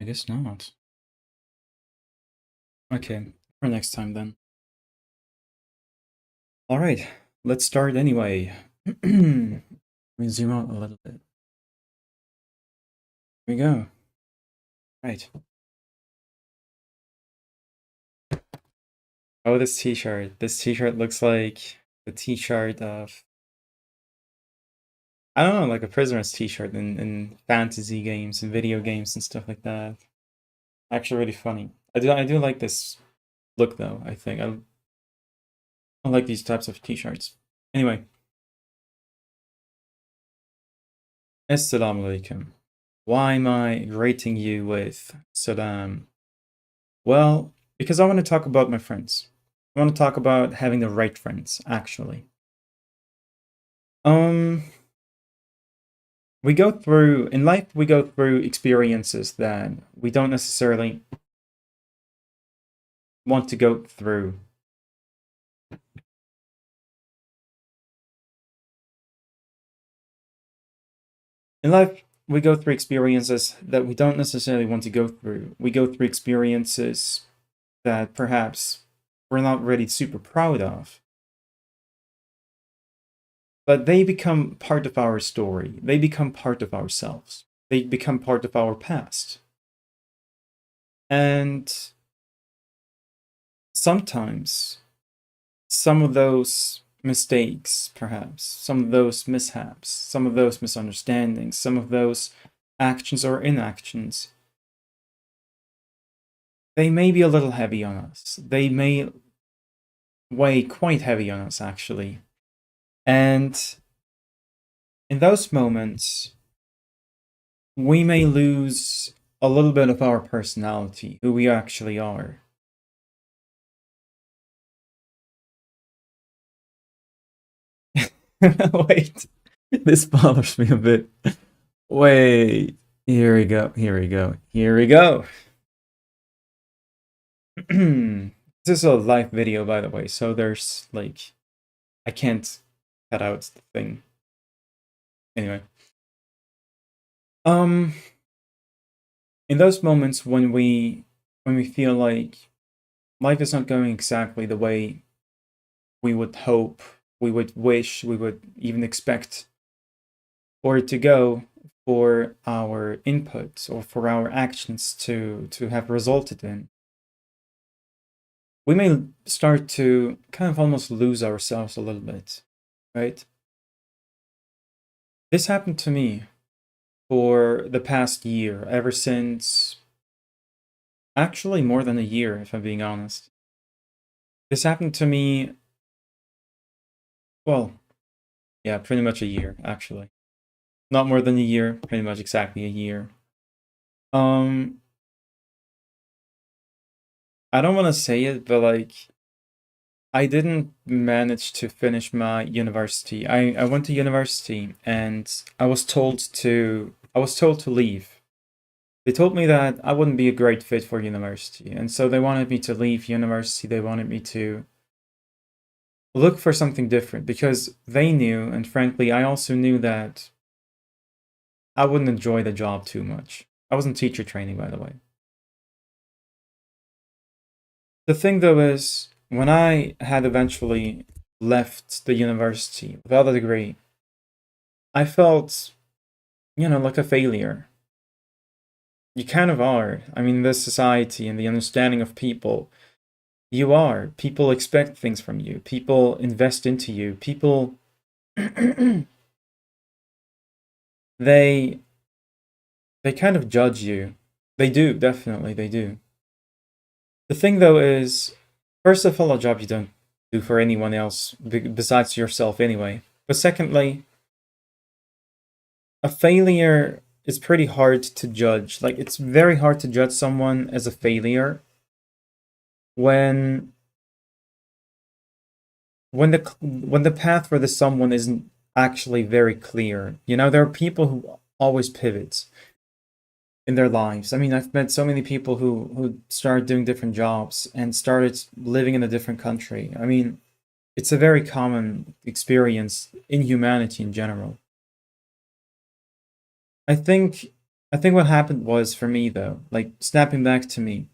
guess not. Okay, for next time then. All right, let's start anyway. Let me zoom out a little bit. Here we go. Right. Oh, this t-shirt. This t-shirt looks like the t-shirt of, I don't know, like a prisoner's t-shirt in fantasy games and video games and stuff like that. Actually, really funny. I do like this look though. I think I like these types of t-shirts. Anyway, Assalamu alaikum. Why am I rating you with Saddam? Well, because I want to talk about my friends. I want to talk about having the right friends, actually. Um, we go through, in life, we go through experiences that we don't necessarily want to go through. In life, we go through experiences that we don't necessarily want to go through. We go through experiences that perhaps we're not really super proud of. But they become part of our story. They become part of ourselves. They become part of our past. And sometimes some of those mistakes, perhaps, some of those mishaps, some of those misunderstandings, some of those actions or inactions, they may be a little heavy on us. They may weigh quite heavy on us, actually. And in those moments, we may lose a little bit of our personality, who we actually are. Wait, this bothers me a bit. Wait, here we go, here we go, here we go. This is a live video, by the way, so there's like, I can't cut out the thing. Anyway. In those moments when we feel like life is not going exactly the way we would hope, we would wish, we would even expect for it to go, for our input or for our actions to have resulted in, we may start to kind of almost lose ourselves a little bit, right? This happened to me for the past year, ever since actually more than a year, if I'm being honest. This happened to me, well, yeah, pretty much a year, actually. Not more than a year, pretty much exactly a year. Um, I don't want to say it, but like, I didn't manage to finish my university. I went to university and I was told to leave. They told me that I wouldn't be a great fit for university, and so they wanted me to leave university. They wanted me to look for something different because they knew, and frankly, I also knew that I wouldn't enjoy the job too much. I was in teacher training, by the way. The thing though is, when I had eventually left the university without a degree, I felt, like a failure. You kind of are. I mean, this society and the understanding of people, you are. People expect things from you. People invest into you. People, they they kind of judge you. They do, definitely, they do. The thing though is, first of all, a job you don't do for anyone else besides yourself anyway. But secondly, a failure is pretty hard to judge. Like, it's very hard to judge someone as a failure when the path for the someone isn't actually very clear. There are people who always pivot in their lives. I mean, I've met so many people who started doing different jobs and started living in a different country. I mean, it's a very common experience in humanity in general. I think I think what happened was for me though, like snapping back to me,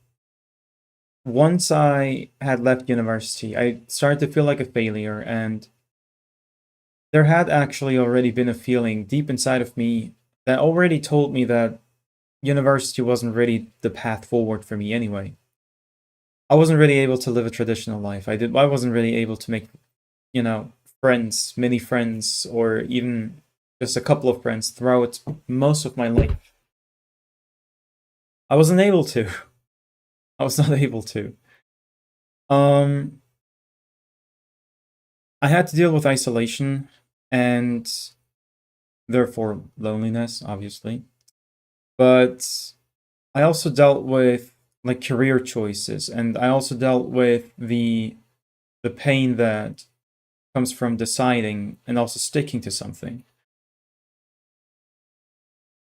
once I had left university, I started to feel like a failure, and there had actually already been a feeling deep inside of me that already told me that university wasn't really the path forward for me anyway. I wasn't really able to live a traditional life. I wasn't really able to make, you know, friends, many friends, or even just a couple of friends throughout most of my life. I wasn't able to. I was not able to. Um, I had to deal with isolation and therefore loneliness, obviously. But I also dealt with like career choices, and I also dealt with the pain that comes from deciding and also sticking to something.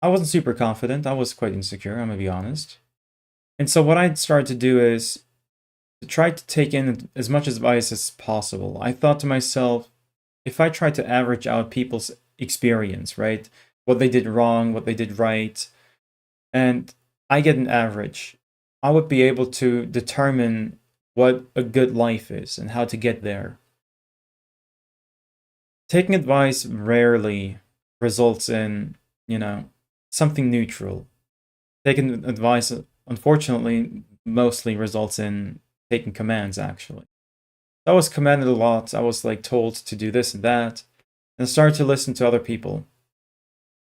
I wasn't super confident. I was quite insecure, I'm gonna be honest. And so what I started to do is to try to take in as much advice as possible. I thought to myself, if I try to average out people's experience, right? What they did wrong, what they did right, and I get an average, I would be able to determine what a good life is and how to get there. Taking advice rarely results in, you know, something neutral. Taking advice, unfortunately, mostly results in taking commands, actually. I was commanded a lot. I was like told to do this and that, and I started to listen to other people.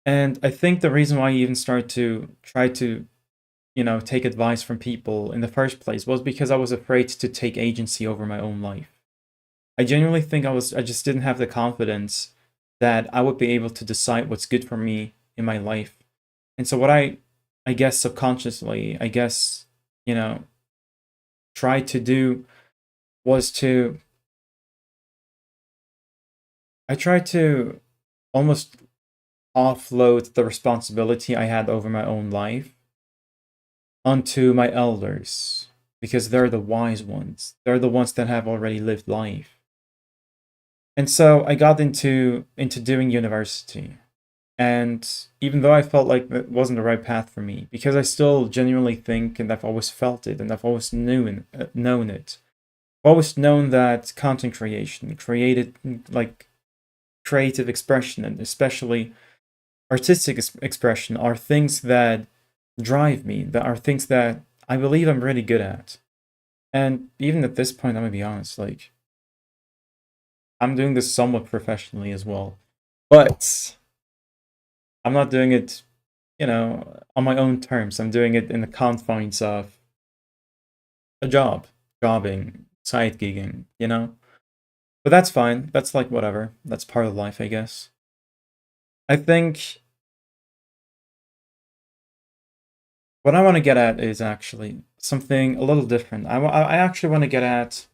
And I think the reason why I even started to try to, take advice from people in the first place was because I was afraid to take agency over my own life. I genuinely think I just didn't have the confidence that I would be able to decide what's good for me in my life. And so what I guess subconsciously, I guess, you know, tried to do was to I tried to almost offload the responsibility I had over my own life onto my elders because they're the wise ones. They're the ones that have already lived life. And so I got into doing university. And even though I felt like that wasn't the right path for me, because I still genuinely think and I've always felt it and I've always known it. I've always known that content creation, like creative expression and especially artistic expression are things that drive me, that are things that I believe I'm really good at. And even at this point, I'm gonna be honest, like I'm doing this somewhat professionally as well. But I'm not doing it, on my own terms. I'm doing it in the confines of a job, jobbing, side gigging. But that's fine. That's like whatever. That's part of life, I guess. I think what I want to get at is actually something a little different. I actually want to get at.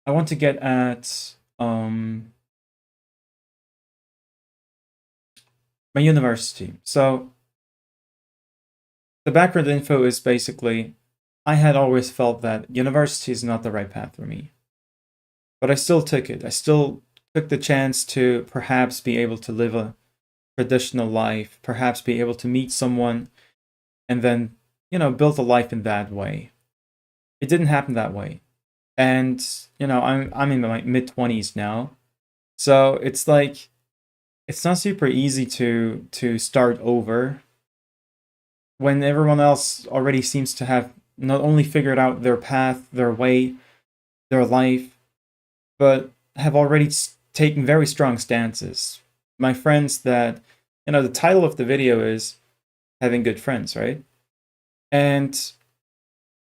I want to get at my university. So the background info is basically I had always felt that university is not the right path for me, but I still took it. I still took the chance to perhaps be able to live a traditional life, perhaps be able to meet someone, and then build a life in that way. It didn't happen that way, and I'm in my mid 20s now, so it's like it's not super easy to start over when everyone else already seems to have not only figured out their path, their way, their life, but have already taken very strong stances. My friends that, the title of the video is having good friends, right? And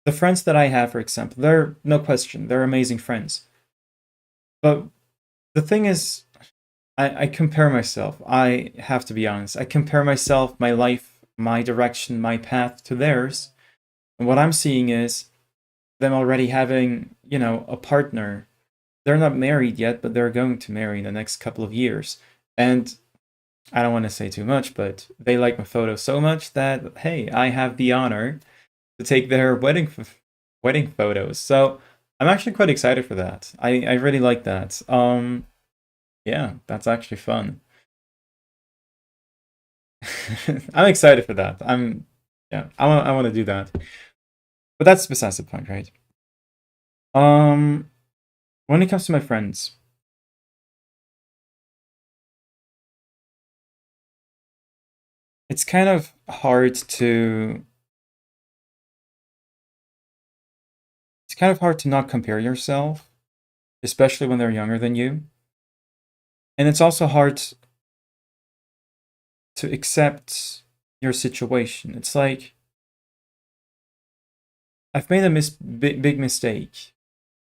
the friends that I have, for example, they're no question, they're amazing friends. But the thing is, I compare myself. I have to be honest. I compare myself, my life, my direction, my path to theirs. And what I'm seeing is them already having, a partner. They're not married yet, but they're going to marry in the next couple of years. And I don't want to say too much, but they like my photo so much that hey, I have the honor to take their wedding photos. So I'm actually quite excited for that. I really like that. Yeah, that's actually fun. I'm excited for that. Yeah, I want to do that. But that's besides the point, right? Um, when it comes to my friends, it's kind of hard to it's kind of hard to not compare yourself, especially when they're younger than you. And it's also hard to accept your situation. It's like I've made a big mistake.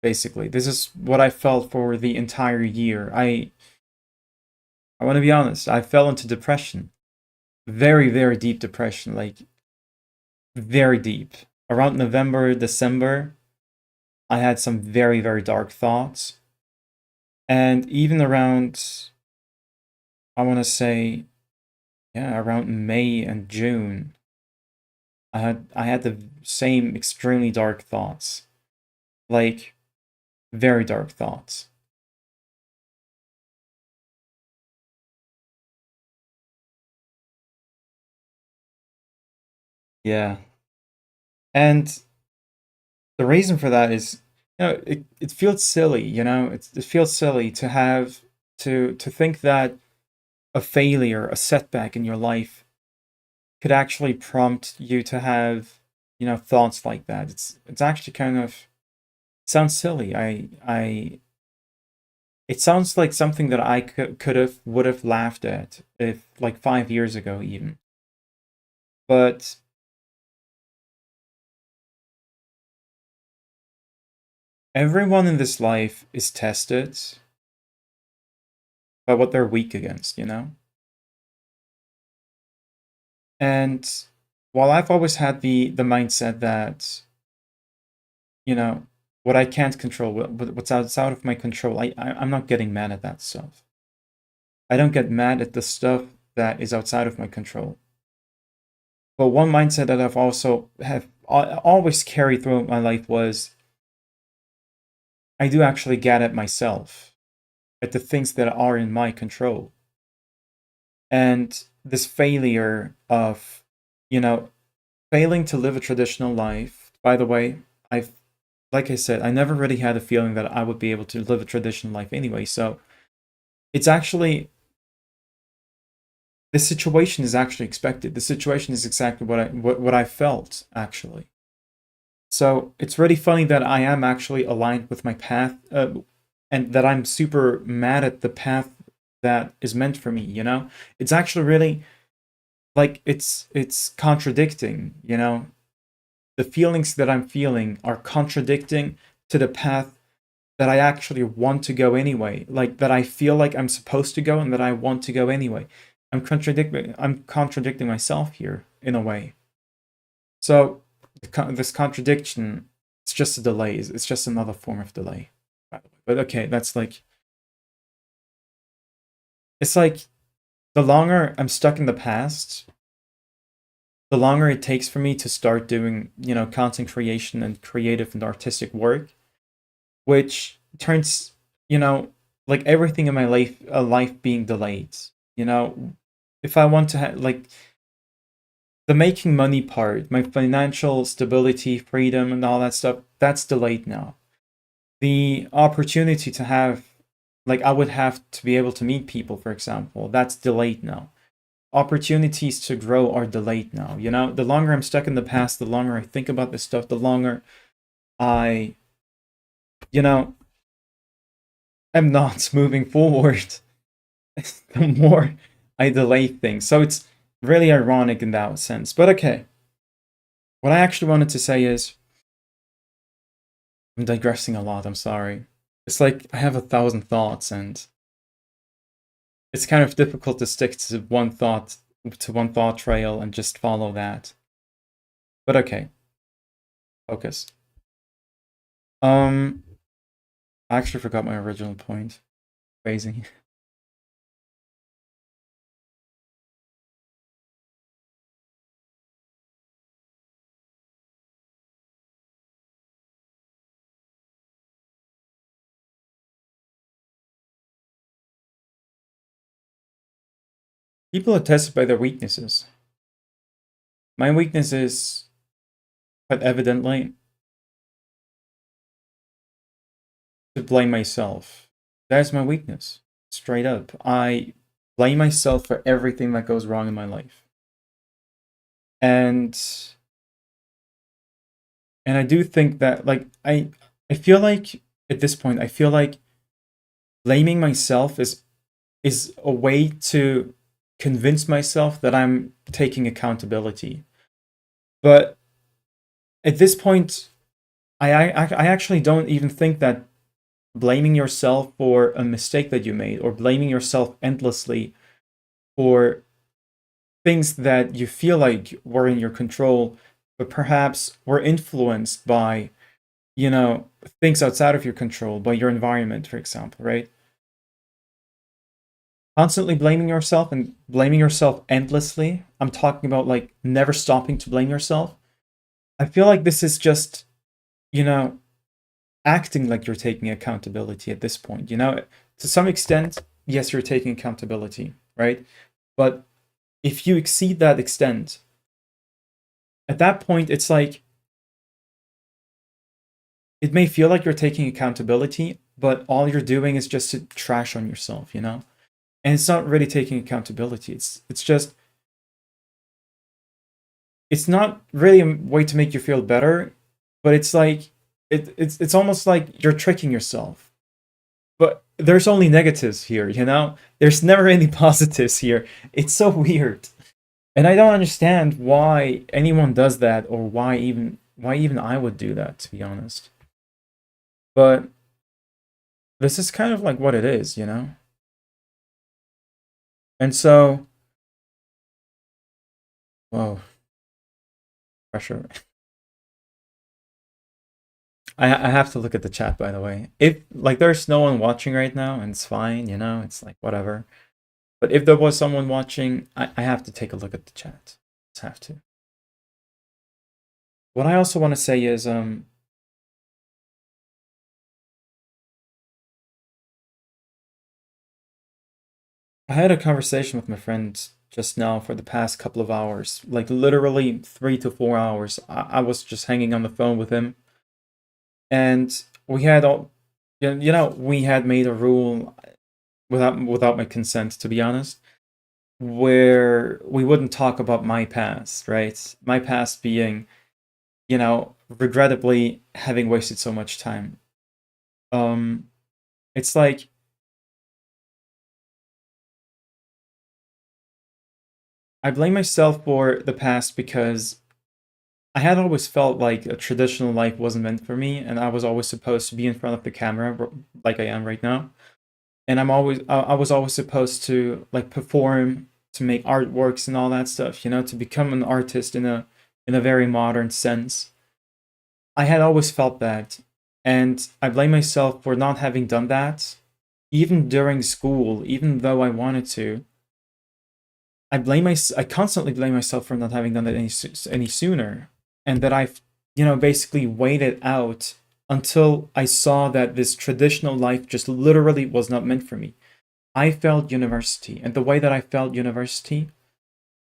Basically, this is what I felt for the entire year. I want to be honest. I fell into depression, very deep depression, like very deep. Around November, December, I had some very dark thoughts, and even around, I want to say, yeah, around May and June, I had the same extremely dark thoughts, like very dark thoughts. Yeah. And the reason for that is, it feels silly, it feels silly to have to think that a failure, a setback in your life could actually prompt you to have, thoughts like that. It's actually kind of sounds silly. It sounds like something that I could have would have laughed at if like 5 years ago even. But everyone in this life is tested by what they're weak against, And while I've always had the mindset that, you know, what I can't control, what's outside of my control, I'm not getting mad at that stuff. I don't get mad at the stuff that is outside of my control. But one mindset that I've also have always carried throughout my life was I do actually get at myself, at the things that are in my control. And this failure of, you know, failing to live a traditional life. By the way, I've like I said, I never really had a feeling that I would be able to live a traditional life anyway. So it's actually this situation is actually expected. The situation is exactly what I felt actually. So it's really funny that I am actually aligned with my path, and that I'm super mad at the path that is meant for me. It's actually really like it's contradicting. The feelings that I'm feeling are contradicting to the path that I actually want to go anyway. Like that I feel like I'm supposed to go and that I want to go anyway. I'm contradicting myself here in a way. So this contradiction, it's just a delay. It's just another form of delay, by the way. But okay, that's like it's like the longer I'm stuck in the past, the longer it takes for me to start doing, content creation and creative and artistic work, which turns, you know, like everything in my life being delayed. You know, if I want to have like the making money part, my financial stability, freedom, and all that stuff, that's delayed now. The opportunity to have, like, I would have to be able to meet people, for example, that's delayed now. Opportunities to grow are delayed now. The longer I'm stuck in the past, the longer I think about this stuff, the longer I, you know, am not moving forward. The more I delay things. So it's really ironic in that sense. But okay, what I actually wanted to say is I'm digressing a lot. I'm sorry. It's like I have 1,000 thoughts, and it's kind of difficult to stick to one thought trail and just follow that. But okay, focus. Um, I actually forgot my original point. Crazy. People are tested by their weaknesses. My weakness is, quite evidently, to blame myself. That's my weakness. Straight up. I blame myself for everything that goes wrong in my life. And I do think that, like, I feel like at this point I feel like blaming myself is a way to convince myself that I'm taking accountability. But at this point, I actually don't even think that blaming yourself for a mistake that you made, or blaming yourself endlessly for things that you feel like were in your control, but perhaps were influenced by, things outside of your control, by your environment, for example, right? Constantly blaming yourself and blaming yourself endlessly. I'm talking about like never stopping to blame yourself. I feel like this is just, you know, acting like you're taking accountability at this point. To some extent, yes, you're taking accountability, right? But if you exceed that extent, at that point, it's like it may feel like you're taking accountability, but all you're doing is just to trash on yourself. And it's not really taking accountability. It's not really a way to make you feel better, but it's like it's almost like you're tricking yourself. But there's only negatives here. There's never any positives here. It's so weird. And I don't understand why anyone does that, or why even I would do that, to be honest. But this is kind of like what it is. And so, whoa, pressure. I have to look at the chat, by the way. If like there's no one watching right now, and it's fine. It's like whatever. But if there was someone watching, I have to take a look at the chat. Just have to. What I also want to say is I had a conversation with my friend just now for the past couple of hours, like literally 3 to 4 hours. I was just hanging on the phone with him, and we had all, we had made a rule without my consent, to be honest, where we wouldn't talk about my past, right? My past being, regrettably having wasted so much time. It's like I blame myself for the past because I had always felt like a traditional life wasn't meant for me, and I was always supposed to be in front of the camera, like I am right now. And I was always supposed to like perform, to make artworks and all that stuff, to become an artist in a very modern sense. I had always felt that, and I blame myself for not having done that, even during school, even though I wanted to. I constantly blame myself for not having done that any sooner, and that I've basically waited out until I saw that this traditional life just literally was not meant for me. I failed university, and the way that I failed university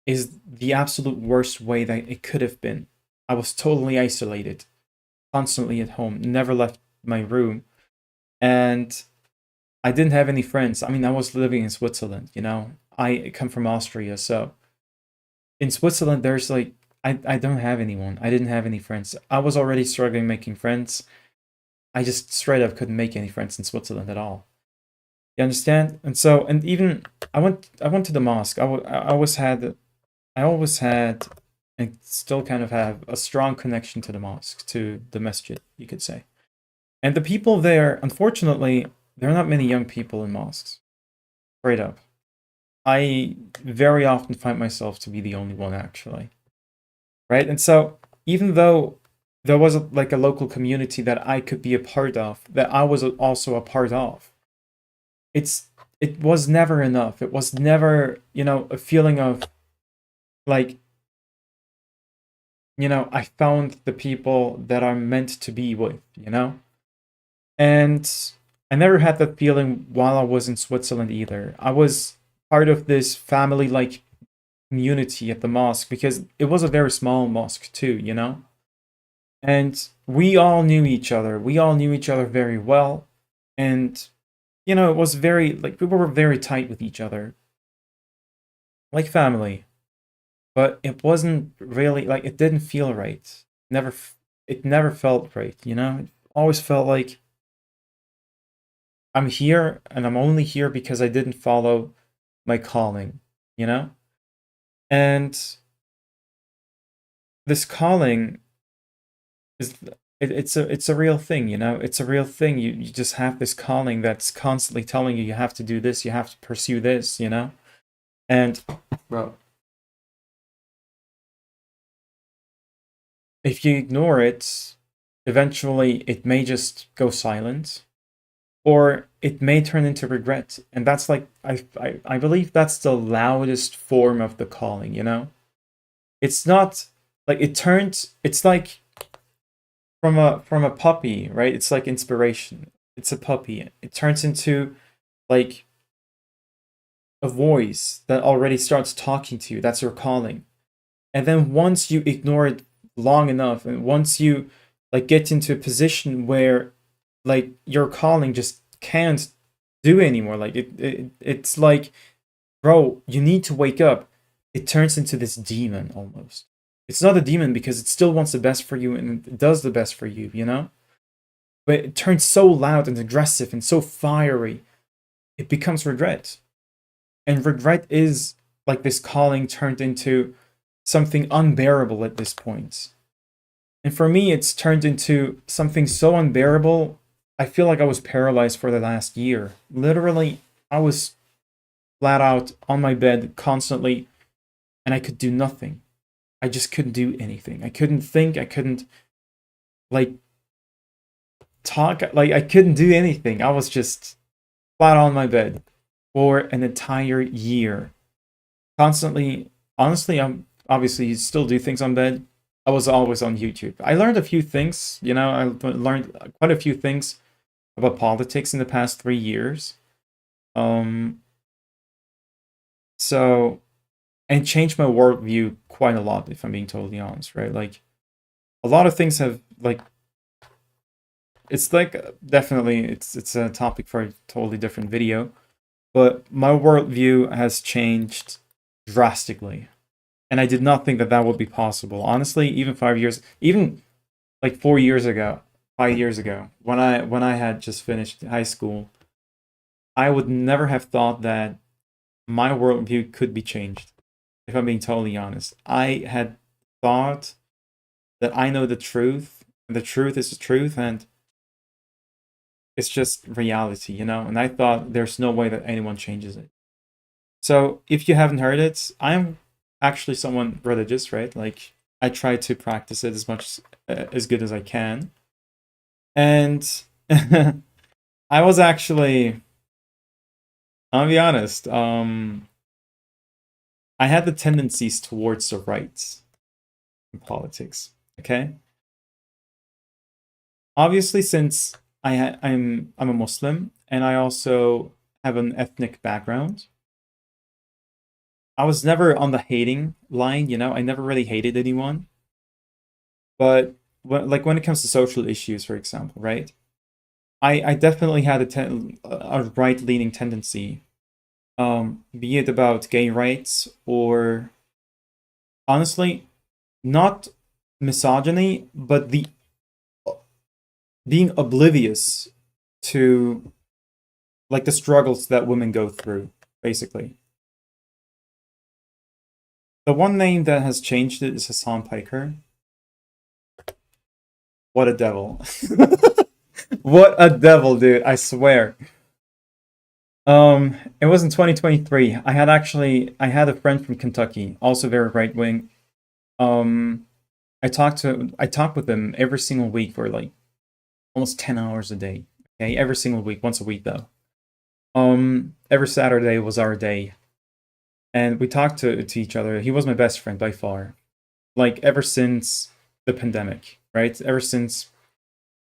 is the absolute worst way that it could have been. I was totally isolated, constantly at home, never left my room, and I didn't have any friends. I mean, I was living in Switzerland. I come from Austria, so in Switzerland, there's like I don't have anyone. I didn't have any friends. I was already struggling making friends. I just straight up couldn't make any friends in Switzerland at all. You understand? And so, and even I went to the mosque. I always had, and still kind of have a strong connection to the mosque, to the masjid, you could say. And the people there, unfortunately, there are not many young people in mosques. Straight up. I very often find myself to be the only one, actually. Right? And so, even though there was like a local community that I could be a part of, that I was also a part of, it was never enough. It was never, a feeling of like, I found the people that I'm meant to be with. And I never had that feeling while I was in Switzerland either. I was part of this family like community at the mosque, because it was a very small mosque too, you know? And we all knew each other. We all knew each other very well. And, you know, it was very, like, people were very tight with each other, like family. But it wasn't really, like, it didn't feel right. It never felt right, you know? It always felt like I'm here and I'm only here because I didn't follow my calling, you know? And this calling is it's a real thing, you know? It's a real thing. You just have this calling that's constantly telling you you have to do this, you have to pursue this, you know? And bro, if you ignore it, eventually it may just go silent, or it may turn into regret. And that's like I believe that's the loudest form of the calling, you know? It's not like it's like from a puppy, right? It's like inspiration. It's a puppy. It turns into like a voice that already starts talking to you. That's your calling. And then once you ignore it long enough, and once you like get into a position where like your calling just can't do anymore, like it's like, bro, you need to wake up. It turns into this demon almost. It's not a demon because it still wants the best for you and it does the best for you, you know? But it turns so loud and aggressive and so fiery, it becomes regret. And regret is like this calling turned into something unbearable at this point. And for me, it's turned into something so unbearable, I feel like I was paralyzed for the last year. Literally, I was flat out on my bed constantly, and I could do nothing. I just couldn't do anything. I couldn't think. I couldn't, like, talk. Like, I couldn't do anything. I was just flat on my bed for an entire year. Constantly, honestly, I'm obviously still do things on bed. I was always on YouTube. I learned a few things, you know, I learned quite a few things about politics in the past 3 years. Um, so, and changed my worldview quite a lot, if I'm being totally honest, right? Like, a lot of things have, like, it's like definitely, it's a topic for a totally different video, but my worldview has changed drastically. And I did not think that that would be possible. Honestly, even 5 years, even like 4 years ago, 5 years ago, when I had just finished high school, I would never have thought that my worldview could be changed. If I'm being totally honest, I had thought that I know the truth, and the truth is the truth, and it's just reality, you know. And I thought there's no way that anyone changes it. So if you haven't heard it, I'm actually someone religious, right? Like I try to practice it as much as good as I can. And I was actually, I'll be honest, I had the tendencies towards the right in politics. Okay, obviously, since I'm a Muslim and I also have an ethnic background, I was never on the hating line. You know, I never really hated anyone. But when it comes to social issues, for example, right? I definitely had a right leaning tendency, be it about gay rights or honestly, not misogyny, but the being oblivious to like the struggles that women go through, basically. The one name that has changed it is Hassan Piker. What a devil. What a devil, dude, I swear. It was in 2023. I had a friend from Kentucky, also very right wing. Um, I talked with him every single week for like almost 10 hours a day. Okay, every single week, once a week though. Every Saturday was our day, and we talked to each other. He was my best friend by far. Like ever since the pandemic, right? Ever since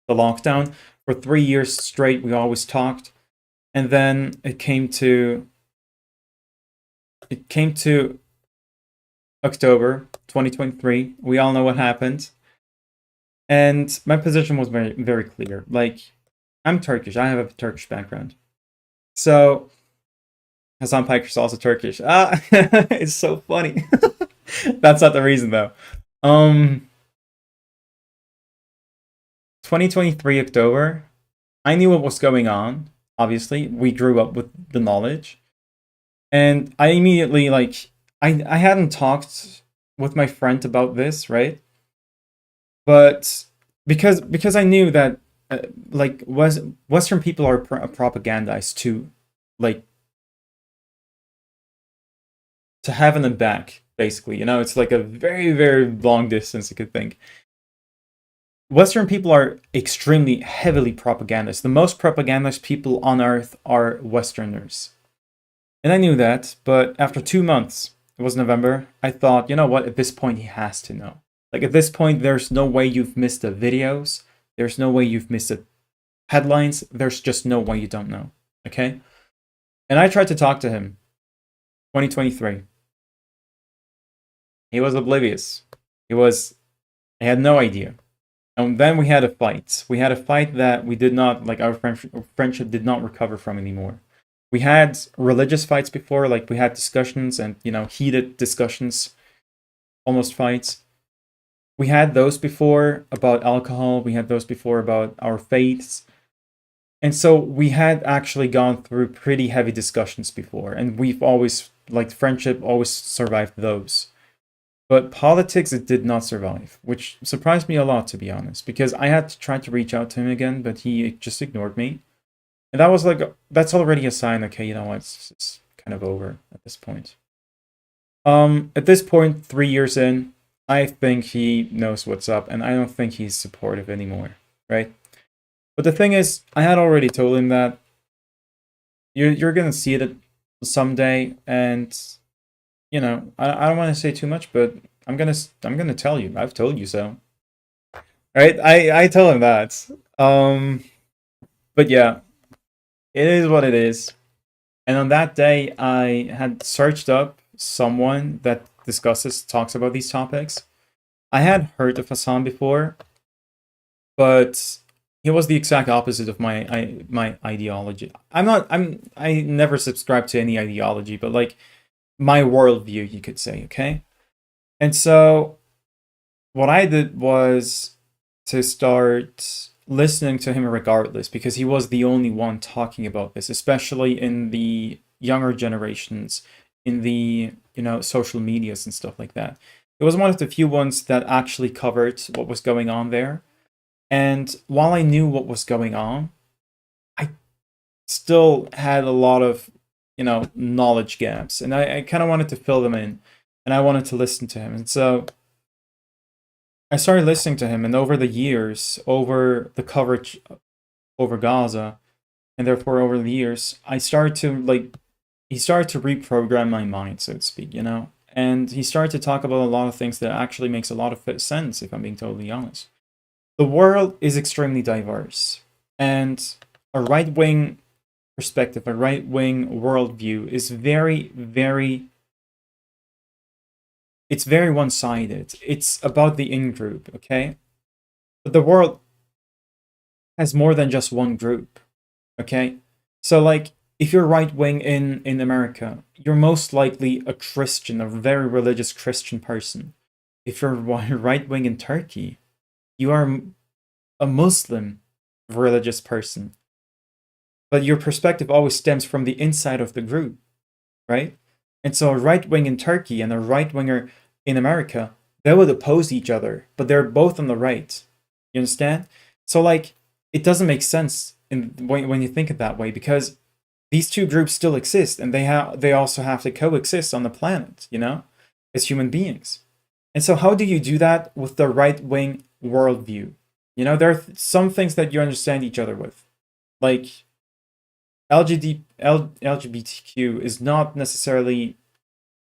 the lockdown, for 3 years straight, we always talked. And then it came to October 2023. We all know what happened. And my position was very, very clear. Like, I'm Turkish. I have a Turkish background. So, Hasan Piker's also Turkish. Ah, it's so funny. That's not the reason, though. Um, 2023 October, I knew what was going on. Obviously, we grew up with the knowledge. And I immediately, like, I hadn't talked with my friend about this, right? But because I knew that like was Western people are propagandized to like to heaven and back, basically. You know, it's like a very very long distance you could think. Western people are extremely heavily propagandized. The most propagandized people on earth are Westerners. And I knew that, but after 2 months, it was November, I thought, you know what, at this point he has to know. Like at this point, there's no way you've missed the videos. There's no way you've missed the headlines. There's just no way you don't know. Okay? And I tried to talk to him. 2023. He was oblivious. He had no idea. And then we had a fight. We had a fight that we did not, like our friendship did not recover from anymore. We had religious fights before, like we had discussions and, you know, heated discussions, almost fights. We had those before about alcohol. We had those before about our faiths. And so we had actually gone through pretty heavy discussions before. And we've always, like, friendship always survived those. But politics, it did not survive, which surprised me a lot, to be honest, because I had to try to reach out to him again, but he just ignored me. And that was like, that's already a sign, okay, you know what, it's kind of over at this point. At this point, 3 years in, I think he knows what's up, and I don't think he's supportive anymore, right? But the thing is, I had already told him that you're gonna see it someday, and you know, I don't want to say too much, but I'm gonna tell you. I've told you so, right? I tell him that. But yeah, it is what it is. And on that day, I had searched up someone that talks about these topics. I had heard of Hassan before, but he was the exact opposite of my ideology. I never subscribed to any ideology, but like my worldview, you could say, okay? And so what I did was to start listening to him regardless, because he was the only one talking about this, especially in the younger generations, in the, you know, social medias and stuff like that. It was one of the few ones that actually covered what was going on there. And while I knew what was going on, I still had a lot of, you know, knowledge gaps. And I kind of wanted to fill them in. And I wanted to listen to him. And so I started listening to him. And over the years, over the coverage over Gaza, and therefore over the years, I started to, like, he started to reprogram my mind, so to speak, you know? And he started to talk about a lot of things that actually makes a lot of sense, if I'm being totally honest. The world is extremely diverse, and a right wing perspective, a right wing worldview is very, very. It's very one sided. It's about the in group, okay? But the world has more than just one group, okay? So, like, if you're right wing in America, you're most likely a Christian, a very religious Christian person. If you're right wing in Turkey, you are a Muslim religious person. But your perspective always stems from the inside of the group, right? And so a right wing in Turkey and a right winger in America, they would oppose each other, but they're both on the right. You understand? So like it doesn't make sense when you think it that way, because these two groups still exist, and they also have to coexist on the planet, you know, as human beings. And so how do you do that with the right wing worldview? You know, there are some things that you understand each other with, like LGBTQ is not necessarily,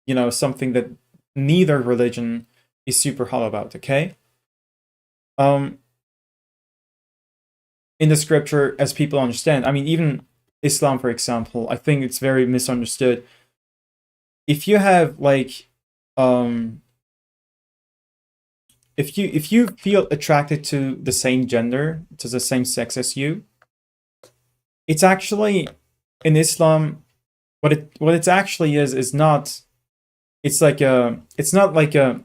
you know, something that neither religion is super hot about. Okay, in the scripture, as people understand, I mean, even Islam, for example, I think it's very misunderstood. If you have like if you feel attracted to the same gender, to the same sex as you, it's actually in Islam, what it actually is not, it's not like a,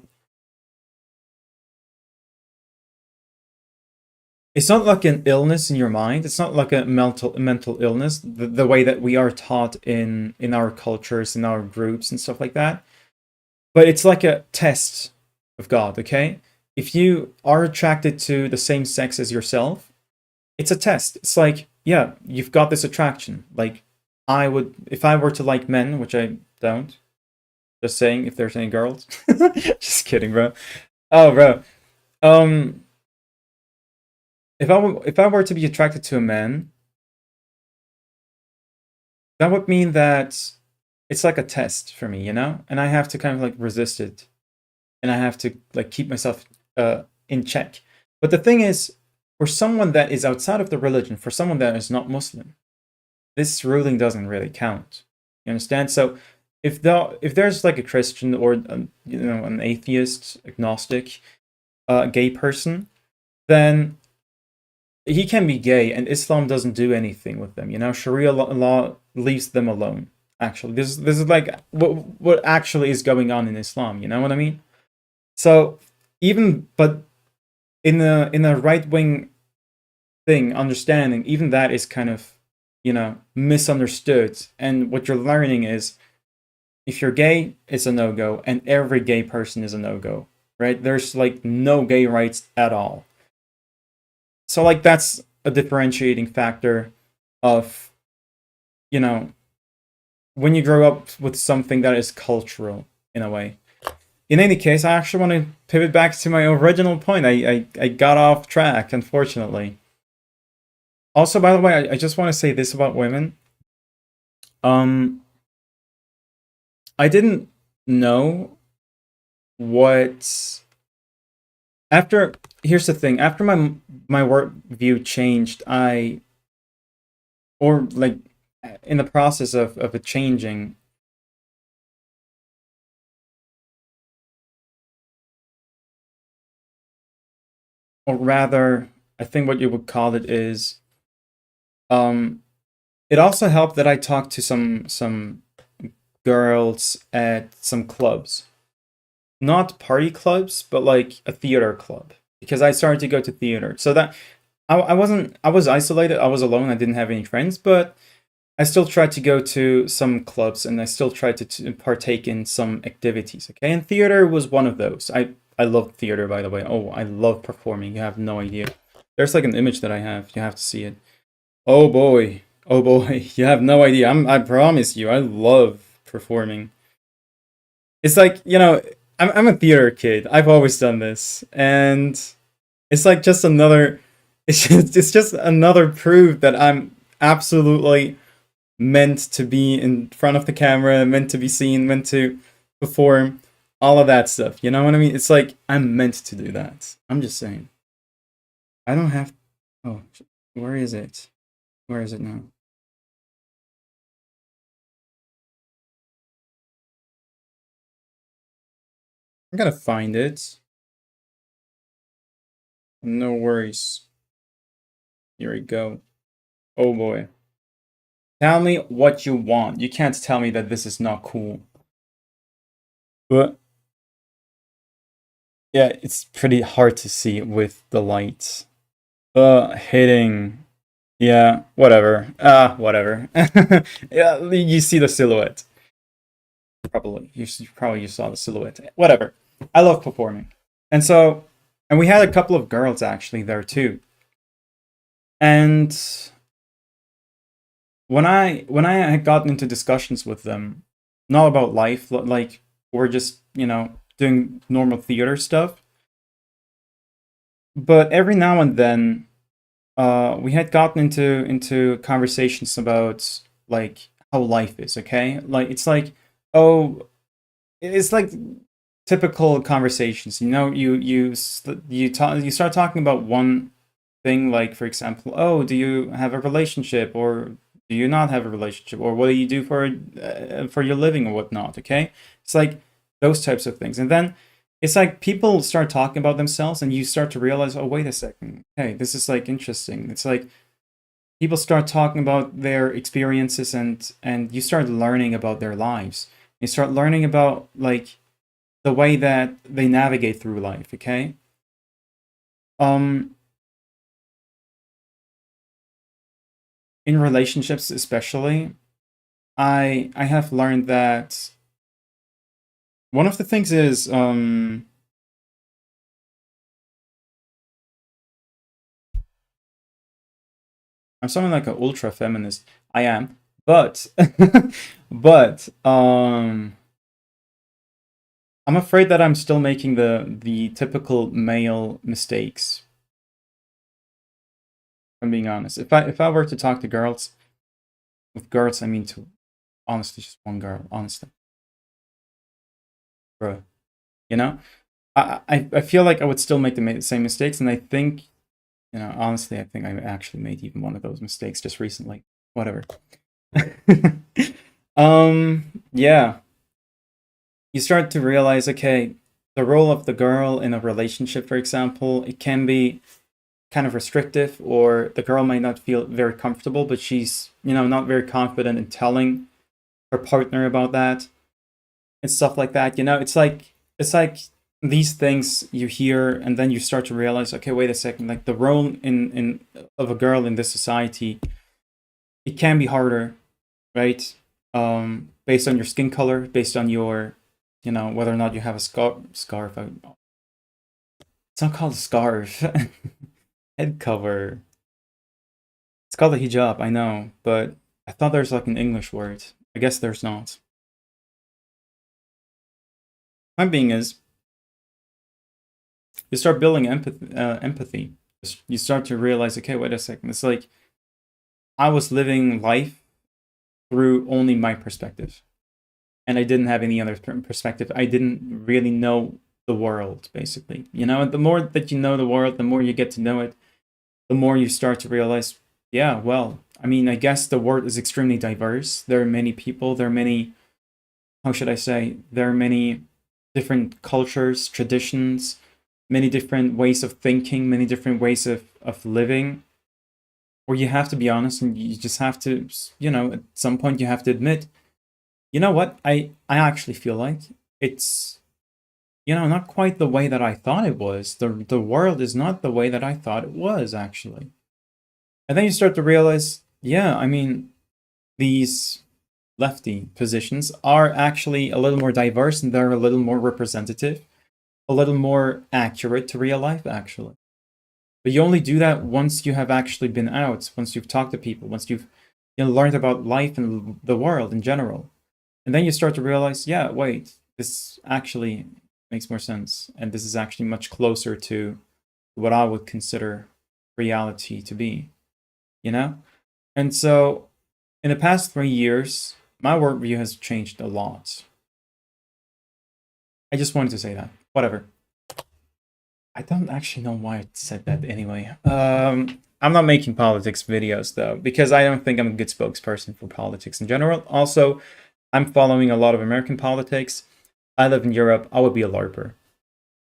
it's not like an illness in your mind. It's not like a mental illness, the way that we are taught in our cultures, in our groups and stuff like that. But it's like a test of God, okay? If you are attracted to the same sex as yourself, it's a test. It's like, yeah, you've got this attraction. Like, I would, if I were to like men, which I don't, just saying, if there's any girls. Just kidding, bro. Oh, bro. Um, if I were to be attracted to a man, that would mean that it's like a test for me, you know? And I have to kind of like resist it. And I have to like keep myself in check. But the thing is, for someone that is outside of the religion, for someone that is not Muslim, this ruling doesn't really count. You understand? So if there's like a Christian or an atheist, agnostic, gay person, then he can be gay, and Islam doesn't do anything with them. You know, Sharia law leaves them alone. Actually, this is like what actually is going on in Islam. You know what I mean? So even but in the right wing thing, understanding, even that is kind of, misunderstood. And what you're learning is, if you're gay, it's a no go, and every gay person is a no go, right? There's like no gay rights at all. So like that's a differentiating factor of, you know, when you grow up with something that is cultural in a way. In any case, I actually want to pivot back to my original point. I got off track, unfortunately. Also, by the way, I just want to say this about women. Um, I didn't know what after. Here's the thing. After my work view changed, or like in the process of it changing, or rather, I think what you would call it is, um, it also helped that I talked to some girls at some clubs, not party clubs, but like a theater club, because I started to go to theater. So that I was isolated, I was alone, I didn't have any friends, but I still tried to go to some clubs, and I still tried to partake in some activities. Okay, and theater was one of those. I love theater, by the way. Oh, I love performing. You have no idea. There's like an image that I have. You have to see it. Oh boy. Oh boy. You have no idea. I promise you, I love performing. It's like, I'm a theater kid. I've always done this. And it's like just another it's just another proof that I'm absolutely meant to be in front of the camera, meant to be seen, meant to perform, all of that stuff. You know what I mean? It's like I'm meant to do that. I'm just saying. I don't have. Oh, where is it? Where is it now? I gotta find it. No worries. Here we go. Oh boy. Tell me what you want. You can't tell me that this is not cool. But yeah, it's pretty hard to see with the lights. Hitting. Yeah, whatever. Whatever. Yeah, you see the silhouette. Probably. Probably you saw the silhouette. Whatever. I love performing. And so, and we had a couple of girls actually there too. And when I had gotten into discussions with them, not about life, like we're just, doing normal theater stuff. But every now and then, we had gotten into conversations about like how life is. Okay, like oh, it's like typical conversations. You start talking about one thing, like for example, oh, do you have a relationship, or do you not have a relationship, or what do you do for your living or whatnot? Okay, it's like those types of things, and then it's like people start talking about themselves and you start to realize, oh, wait a second. Hey, this is like interesting. It's like people start talking about their experiences and you start learning about their lives. You start learning about like the way that they navigate through life, okay? Um in relationships especially, I have learned that one of the things is I'm sounding like an ultra feminist. I am. But but I'm afraid that I'm still making the typical male mistakes. If I'm being honest. If I were to talk to girls, with girls I mean to honestly just one girl, honestly. Bro. You know? I feel like I would still make the same mistakes, and I think, honestly, I think I actually made even one of those mistakes just recently. Whatever. Yeah. You start to realize, okay, the role of the girl in a relationship, for example, it can be kind of restrictive, or the girl might not feel very comfortable, but she's, not very confident in telling her partner about that and stuff like that. It's like these things you hear, and then you start to realize, okay, wait a second, like the role in of a girl in this society, it can be harder, right? Based on your skin color, based on your, whether or not you have a scarf. It's not called a scarf. Head cover. It's called a hijab, I know, but I thought there's like an English word. I guess there's not. Point being is, you start building empathy. You start to realize, okay, wait a second. It's like I was living life through only my perspective, and I didn't have any other perspective. I didn't really know the world, basically. The more that you know the world, the more you get to know it, the more you start to realize, yeah, well, I mean, I guess the world is extremely diverse. There are many people, there are many, how should I say, there are many different cultures, traditions, many different ways of thinking, many different ways of living, where you have to be honest and you just have to, at some point you have to admit, you know what, I actually feel like it's, not quite the way that I thought it was. The world is not the way that I thought it was, actually. And then you start to realize, yeah, I mean, these lefty positions are actually a little more diverse and they're a little more representative, a little more accurate to real life, actually. But you only do that once you have actually been out, once you've talked to people, once you've learned about life and the world in general. And then you start to realize, yeah, wait, this actually makes more sense. And this is actually much closer to what I would consider reality to be, you know? And so in the past 3 years, my worldview has changed a lot. I just wanted to say that. Whatever. I don't actually know why I said that anyway. I'm not making politics videos though, because I don't think I'm a good spokesperson for politics in general. Also, I'm following a lot of American politics. I live in Europe. I would be a LARPer.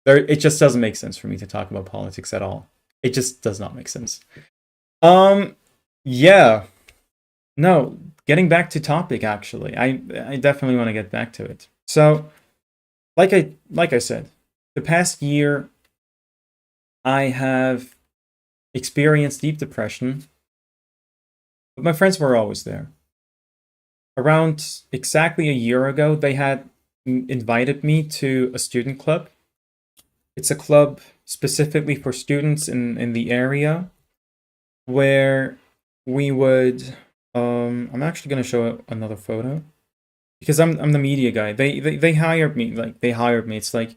It just doesn't make sense for me to talk about politics at all. It just does not make sense. Um, yeah. No, getting back to topic actually. I definitely want to get back to it. So, like I said, the past year I have experienced deep depression, but my friends were always there. Around exactly a year ago, they had invited me to a student club. It's a club specifically for students in the area where we would. I'm actually going to show another photo because I'm the media guy. They hired me. Like they hired me. It's like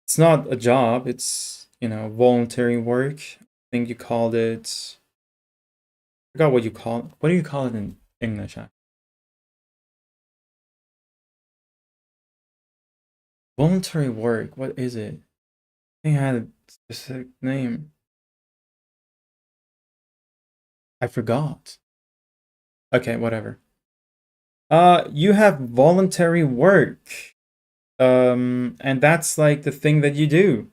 it's not a job. It's voluntary work. I think you called it. I forgot what you call it. What do you call it in English? Voluntary work. What is it? I think I had a specific name. I forgot. Okay, whatever. You have voluntary work. And that's like the thing that you do.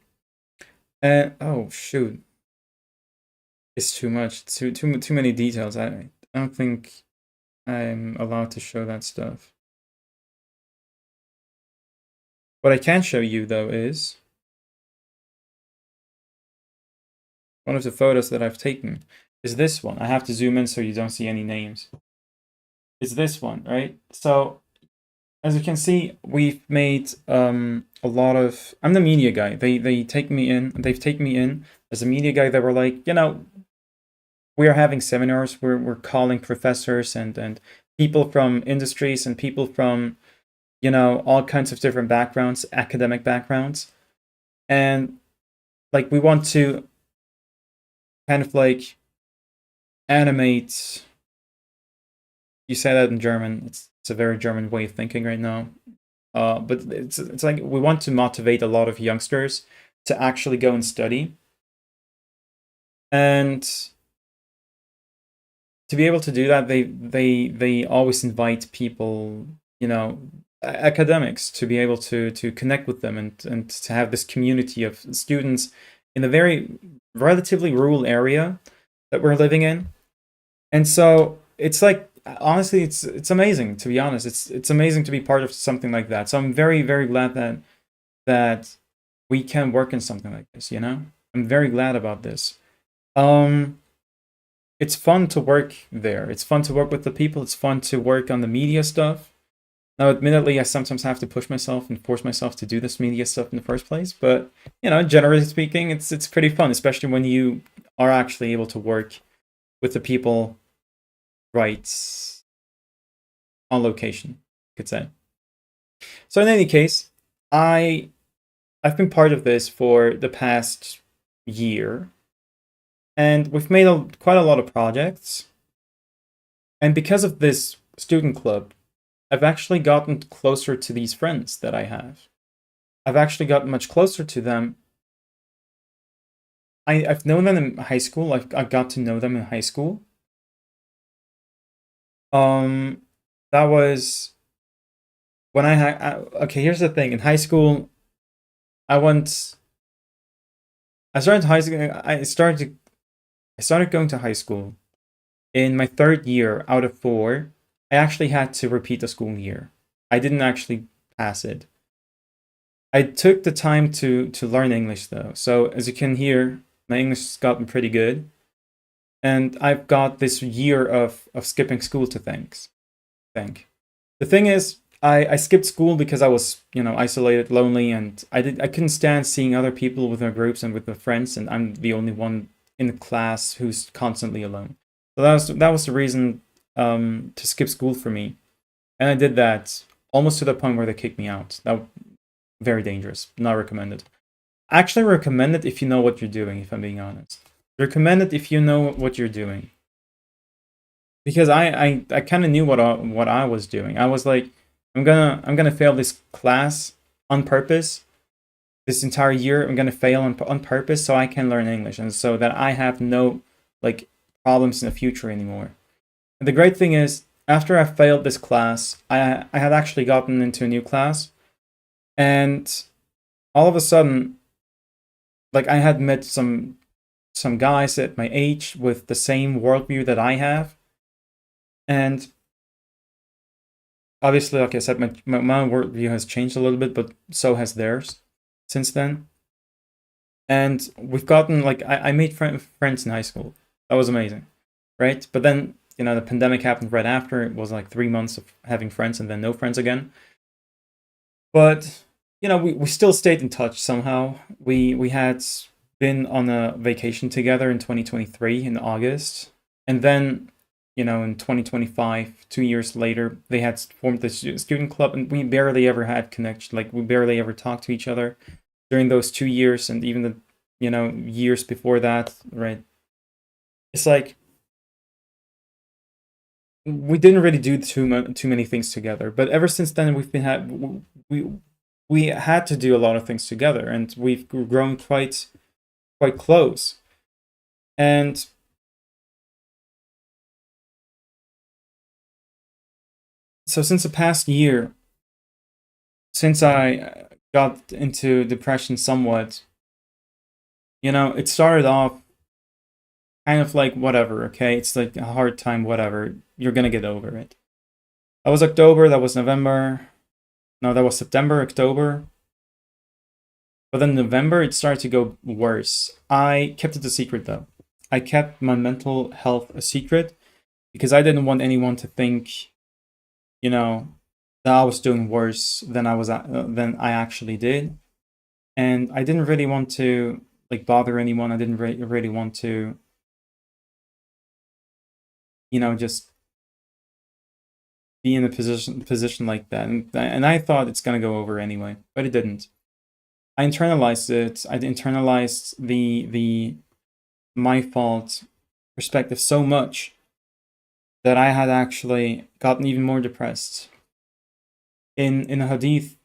And oh shoot, it's too much, too many details. I don't think I'm allowed to show that stuff. What I can show you though is one of the photos that I've taken is this one. I have to zoom in so you don't see any names. It's this one, right? So as you can see, we've made a lot of. I'm the media guy. They take me in. They've taken me in as a media guy. They were like, we are having seminars. We're calling professors and people from industries and people from all kinds of different backgrounds, academic backgrounds, and like we want to kind of like animate. You say that in German. It's a very German way of thinking right now. But it's like we want to motivate a lot of youngsters to actually go and study, and to be able to do that, they always invite people, academics, to be able to connect with them and to have this community of students in a very relatively rural area that we're living in. And so it's like honestly, it's amazing, to be honest. It's amazing to be part of something like that. So I'm very very glad that we can work in something like this. I'm very glad about this. Um, it's fun to work there. It's fun to work with the people. It's fun to work on the media stuff. Now, admittedly, I sometimes have to push myself and force myself to do this media stuff in the first place. But generally speaking, it's pretty fun, especially when you are actually able to work with the people right on location, you could say. So in any case, I've been part of this for the past year, and we've made quite a lot of projects. And because of this student club, I've actually gotten closer to these friends that I have. I've actually gotten much closer to them. I've known them in high school. I got to know them in high school. Um, that was when I had. Okay, here's the thing. In high school, I went. I started high school. I started going to high school in my third year out of four. I actually had to repeat the school year. I didn't actually pass it. I took the time to learn English though. So as you can hear, my English has gotten pretty good. And I've got this year of skipping school to thank. The thing is, I skipped school because I was, isolated, lonely, and I couldn't stand seeing other people with their groups and with their friends, and I'm the only one in the class who's constantly alone. So that was the reason to skip school for me. And I did that almost to the point where they kicked me out. That very dangerous. Not recommended. Actually recommend it if you know what you're doing, if I'm being honest. Recommend it if you know what you're doing. Because I kind of knew what I was doing. I was like, I'm gonna fail this class on purpose. This entire year, I'm gonna fail on purpose so I can learn English and so that I have no like problems in the future anymore. And the great thing is, after I failed this class, I had actually gotten into a new class, and all of a sudden, like I had met some guys at my age with the same worldview that I have, and obviously, like I said, my worldview has changed a little bit, but so has theirs since then. And we've gotten like I made friends in high school. That was amazing, right? But then the pandemic happened right after. It was like 3 months of having friends and then no friends again. But we still stayed in touch somehow. We had been on a vacation together in 2023 in August, and then in 2025, 2 years later, they had formed the student club, and we barely ever had connection. Like we barely ever talked to each other during those 2 years, and even the years before that. Right? It's like we didn't really do too many things together. But ever since then, we we had to do a lot of things together, and we've grown quite close. And so since the past year, since I got into depression somewhat, it started off kind of like whatever, okay? It's like a hard time, whatever. You're gonna get over it. That was October, that was November. No, that was September, October. But then November, it started to go worse. I kept it a secret though. I kept my mental health a secret because I didn't want anyone to think, that I was doing worse than than I actually did, and I didn't really want to like bother anyone. I didn't really want to, just be in a position like that, and I thought it's gonna go over anyway, but it didn't. I internalized it. I internalized the my fault perspective so much that I had actually gotten even more depressed. In a hadith,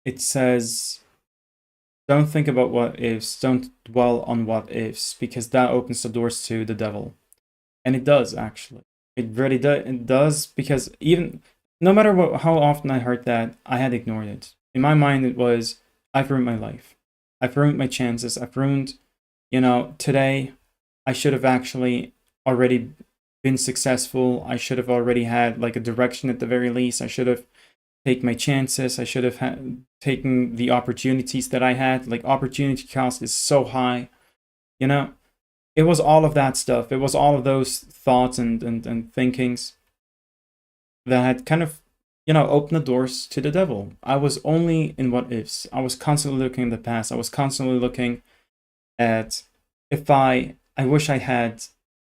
it says, "Don't think about what ifs. Don't dwell on what ifs, because that opens the doors to the devil." And it does actually. It really does. It does because even no matter how often I heard that, I had ignored it. In my mind, it was, I've ruined my life. I've ruined my chances. I've ruined, today. I should have actually already been successful. I should have already had like a direction at the very least. I should have taken my chances. I should have taken the opportunities that I had. Like, opportunity cost is so high, you know. It was all of that stuff. It was all of those thoughts and thinkings that had kind of, opened the doors to the devil. I was only in what ifs. I was constantly looking in the past. I was constantly looking at if I wish I had,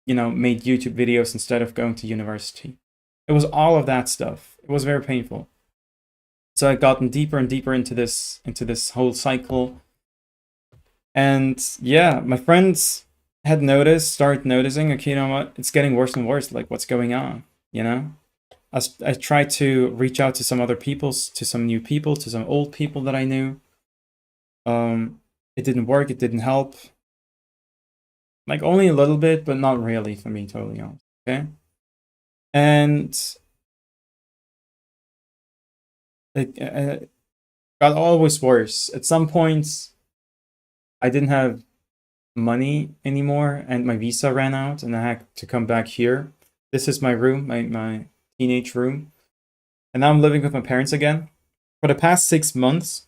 made YouTube videos instead of going to university. It was all of that stuff. It was very painful. So I'd gotten deeper and deeper into this whole cycle. And yeah, my friends had started noticing, okay, you know what? It's getting worse and worse. Like, what's going on? I tried to reach out to some other people, to some new people, to some old people that I knew. It didn't work. It didn't help. Like, only a little bit, but not really, for me, totally honest. Okay. And it got always worse. At some points, I didn't have money anymore, and my visa ran out, and I had to come back here. This is my room, my teenage room. And now I'm living with my parents again for the past 6 months.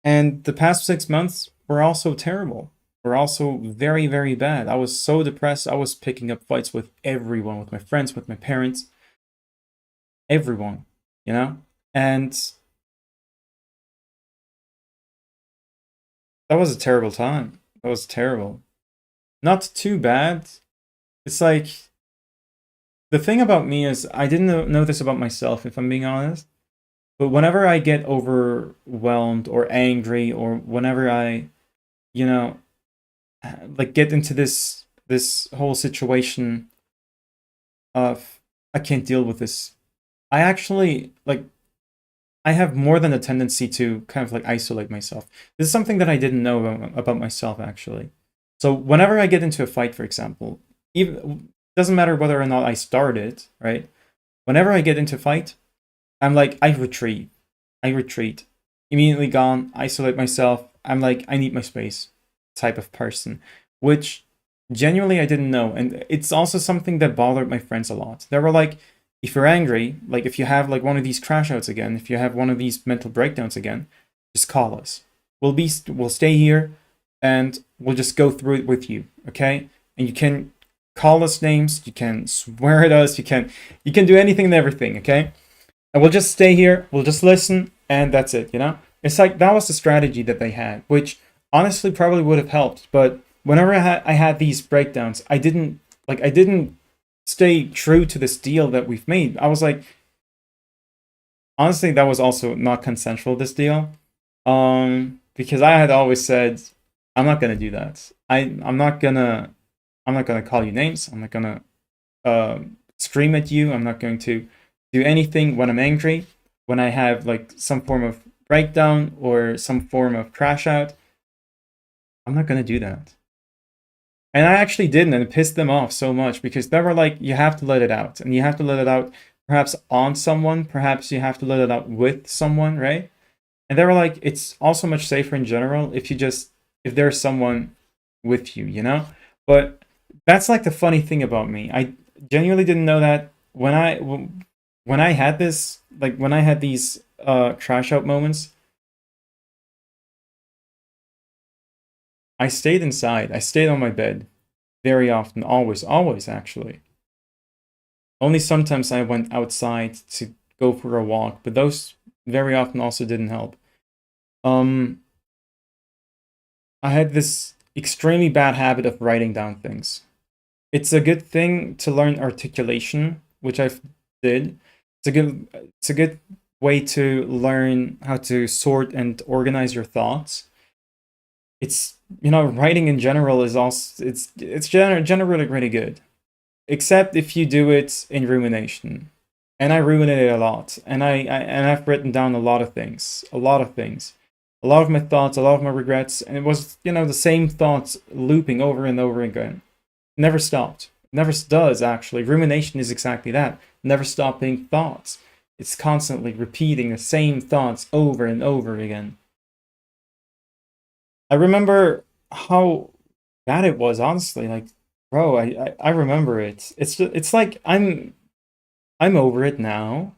And the past 6 months were also terrible. Were also very, very bad. I was so depressed. I was picking up fights with everyone, with my friends, with my parents, everyone, And that was a terrible time. That was terrible. Not too bad. It's like, the thing about me is, I didn't know this about myself, if I'm being honest. But whenever I get overwhelmed or angry, or whenever I, like, get into this whole situation of, I can't deal with this, I actually, like, I have more than a tendency to kind of like isolate myself. This is something that I didn't know about myself, actually. So whenever I get into a fight, for example, even doesn't matter whether or not I start it, right? Whenever I get into a fight, I'm like, I retreat. Immediately gone, isolate myself. I'm like, I need my space type of person, which genuinely I didn't know. And it's also something that bothered my friends a lot. They were like, if you're angry, like if you have like one of these crash outs again, if you have one of these mental breakdowns again, just call us. We'll stay here and we'll just go through it with you, okay? And you can call us names, you can swear at us, you can do anything and everything, okay? And we'll just stay here, we'll just listen, and that's it, It's like, that was the strategy that they had, which honestly probably would have helped. But whenever I had these breakdowns, I didn't stay true to this deal that we've made. I was like, honestly, that was also not consensual, this deal. Because I had always said, I'm not gonna do that. I'm not gonna call you names. I'm not gonna scream at you. I'm not going to do anything when I'm angry, when I have like some form of breakdown or some form of crash out. I'm not gonna do that. And I actually didn't, and it pissed them off so much because they were like, you have to let it out, and you have to let it out perhaps on someone, perhaps you have to let it out with someone, right? And they were like, it's also much safer in general if if there's someone with you, you know? But that's like the funny thing about me. I genuinely didn't know that when I had this, like when I had these crash out moments, I stayed inside. I stayed on my bed very often, always actually. Only sometimes I went outside to go for a walk, but those very often also didn't help. Um, I had this extremely bad habit of writing down things. It's a good thing to learn articulation, which I did. It's a good way to learn how to sort and organize your thoughts. It's, you know, writing in general is also generally really good, except if you do it in rumination. And I ruminate it a lot, and I've written down a lot of things, a lot of my thoughts, a lot of my regrets, and it was, you know, the same thoughts looping over and over again. Never stopped. Never does, actually. Rumination is exactly that. Never stopping thoughts. It's constantly repeating the same thoughts over and over again. I remember how bad it was, honestly. Like, bro, I remember it. It's like I'm over it now,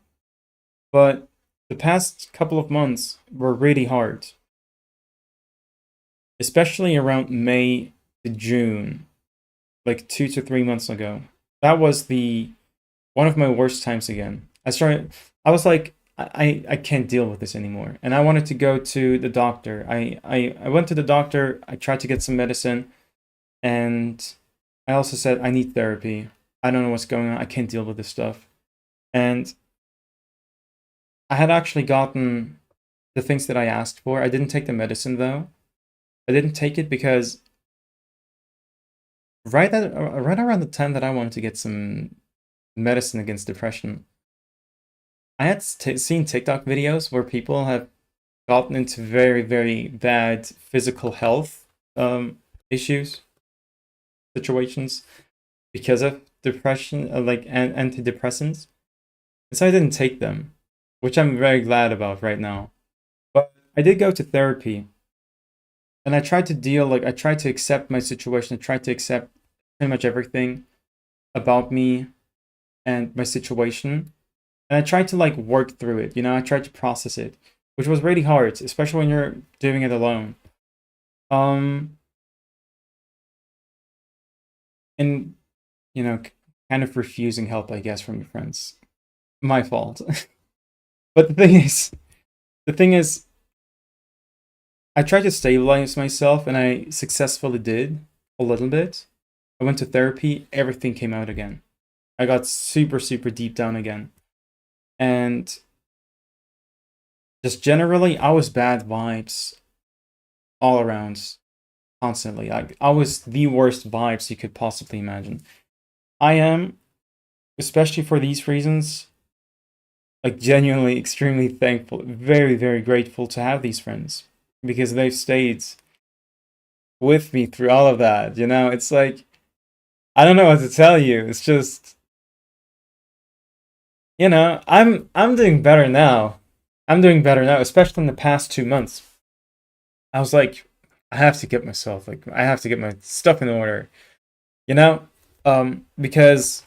but the past couple of months were really hard, especially around May to June, like 2 to 3 months ago. That was the one of my worst times again. I was like, I can't deal with this anymore. And I wanted to go to the doctor. I went to the doctor, I tried to get some medicine, and I also said, I need therapy. I don't know what's going on. I can't deal with this stuff. And I had actually gotten the things that I asked for. I didn't take the medicine though. I didn't take it because right around the time that I wanted to get some medicine against depression, I had seen TikTok videos where people have gotten into very, very bad physical health issues, situations because of depression, like antidepressants. And so I didn't take them, which I'm very glad about right now. But I did go to therapy, and I tried to accept my situation. I tried to accept pretty much everything about me and my situation. And I tried to like work through it, you know, I tried to process it, which was really hard, especially when you're doing it alone. Um, and you know, kind of refusing help, I guess, from your friends. My fault. But the thing is, I tried to stabilize myself, and I successfully did a little bit. I went to therapy, everything came out again. I got super, super deep down again. And just generally, I was bad vibes all around, constantly. I was the worst vibes you could possibly imagine. I am, especially for these reasons, like genuinely extremely thankful, very, very grateful to have these friends because they've stayed with me through all of that. You know, it's like, I don't know what to tell you. It's just, you know, I'm doing better now. I'm doing better now, especially in the past 2 months. I was like, I have to get myself, like, I have to get my stuff in order, you know? Because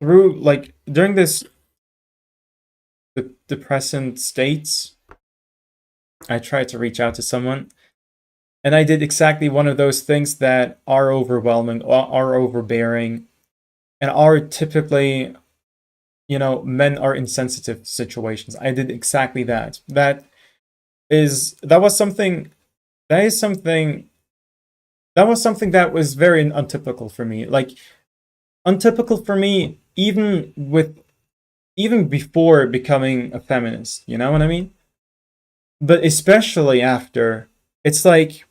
through, like, during this depressant states, I tried to reach out to someone, and I did exactly one of those things that are overwhelming, are overbearing, and are typically, you know, men are insensitive situations. I did exactly that. That was something, that is something, that was something that was very untypical for me. Like, untypical for me, even before becoming a feminist, you know what I mean? But especially after, it's like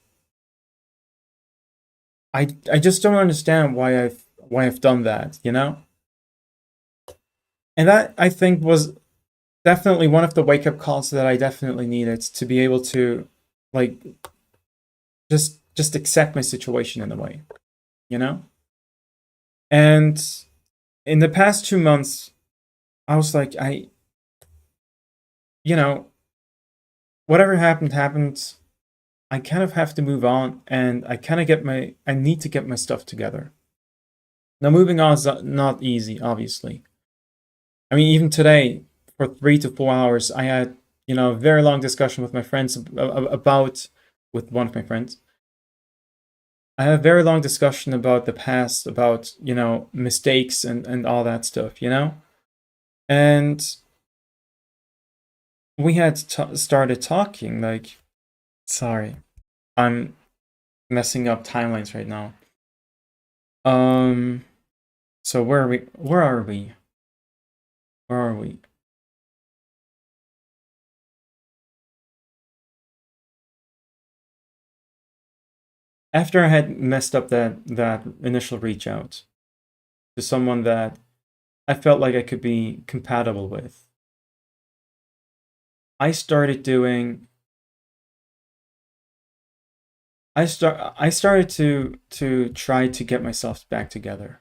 I just don't understand why I've done that, you know? And that I think was definitely one of the wake up calls that I definitely needed to be able to like just accept my situation in a way, you know? And in the past 2 months, I was like, you know, whatever happened, happened. I kind of have to move on, and I need to get my stuff together. Now, moving on is not easy, obviously. I mean, even today, for 3 to 4 hours, I had, a very long discussion with my friends with one of my friends. I had a very long discussion about the past, about, mistakes and all that stuff, And we had started talking, like, sorry, I'm messing up timelines right now. So where are we? Where are we? Where are we? After I had messed up that initial reach out to someone that I felt like I could be compatible with, I started doing. I started to try to get myself back together.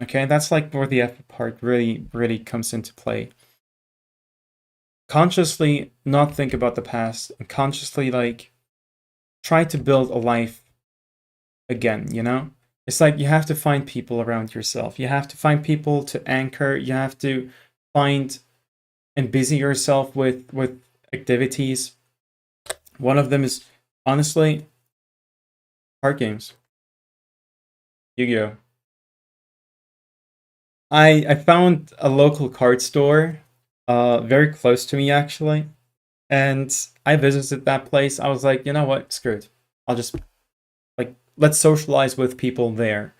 Okay, that's like where the effort part really comes into play. Consciously not think about the past and consciously like try to build a life again. It's like you have to find people around yourself. You have to find people to anchor. You have to find and busy yourself with activities. One of them is honestly card games. Yu-Gi-Oh! I found a local card store very close to me actually. And I visited that place. I was like, you know what? Screw it. I'll just like let's socialize with people there.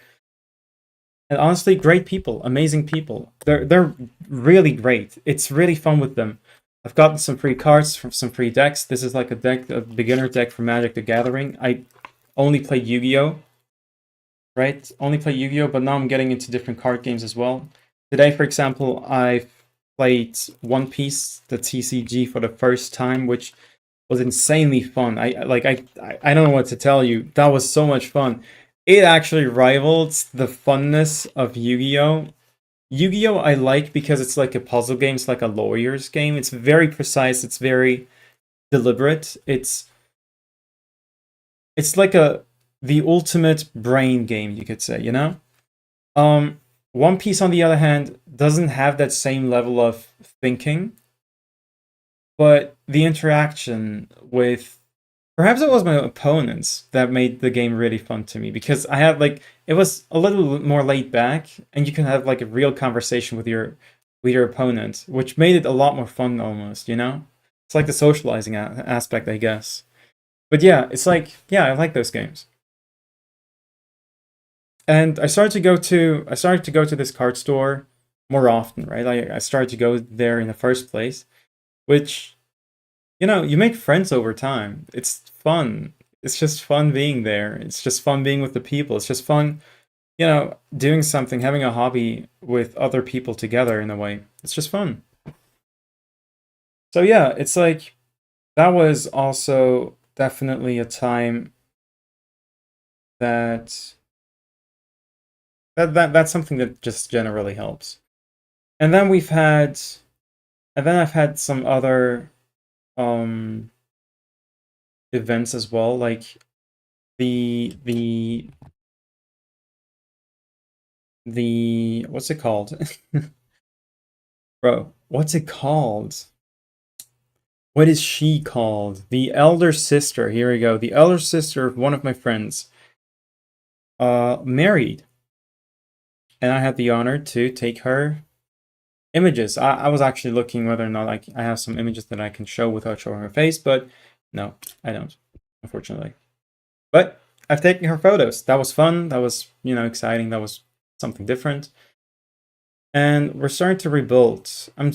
And honestly, great people, amazing people. They're really great. It's really fun with them. I've gotten some free cards from some free decks. This is like a beginner deck for Magic the Gathering. I only play Yu-Gi-Oh! Right? Only play Yu-Gi-Oh! But now I'm getting into different card games as well. Today, for example, I've played One Piece, the TCG, for the first time, which was insanely fun. I don't know what to tell you. That was so much fun. It actually rivals the funness of Yu-Gi-Oh! Yu-Gi-Oh! I like because it's like a puzzle game. It's like a lawyer's game. It's very precise. It's very deliberate. It's like the ultimate brain game, you could say. Um, One Piece, on the other hand, doesn't have that same level of thinking, but the interaction with perhaps it was my opponents that made the game really fun to me because I had like it was a little more laid back and you can have like a real conversation with your opponent, which made it a lot more fun almost. It's like the socializing aspect, I guess. But yeah, it's like yeah, I like those games. And I started to go to this card store more often, right? I started to go there in the first place, which you make friends over time. It's fun. It's just fun being there. It's just fun being with the people. It's just fun, doing something, having a hobby with other people together in a way. It's just fun. So yeah, it's like that was also definitely a time that that's something that just generally helps. And then I've had some other um events as well, like the what's it called? Bro, what's it called? What is she called? The elder sister. Here we go. The elder sister of one of my friends married. And I had the honor to take her images. I was actually looking whether or not I have some images that I can show without showing her face, but no, I don't, unfortunately. But I've taken her photos. That was fun. That was, exciting. That was something different. And we're starting to rebuild. I'm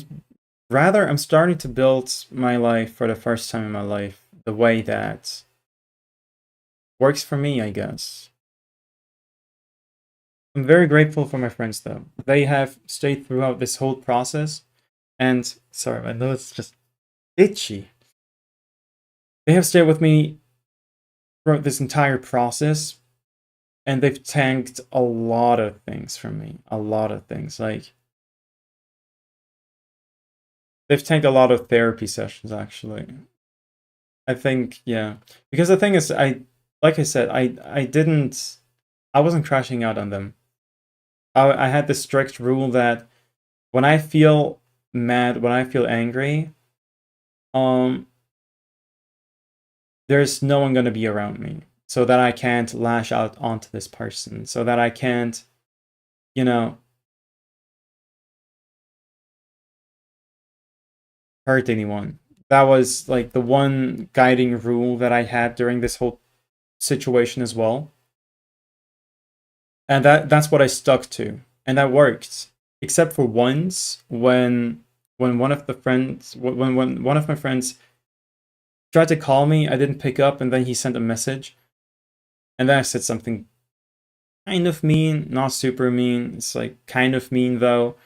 starting to build my life for the first time in my life the way that works for me, I guess. I'm very grateful for my friends though. They have stayed throughout this whole process. And sorry, my nose is just itchy. They have stayed with me throughout this entire process. and they've tanked a lot of things from me. A lot of things. Like, they've tanked a lot of therapy sessions, actually. I think, yeah. Because the thing is, like I said, I wasn't crashing out on them. I had this strict rule that when I feel mad, when I feel angry, um, there's no one gonna be around me, so that I can't lash out onto this person, so that I can't, you know, hurt anyone. That was like the one guiding rule that I had during this whole situation as well. And that's what I stuck to. And that worked. Except for once when one of the friends when one of my friends tried to call me, I didn't pick up, and then he sent a message. And then I said something kind of mean, not super mean. It's like kind of mean though.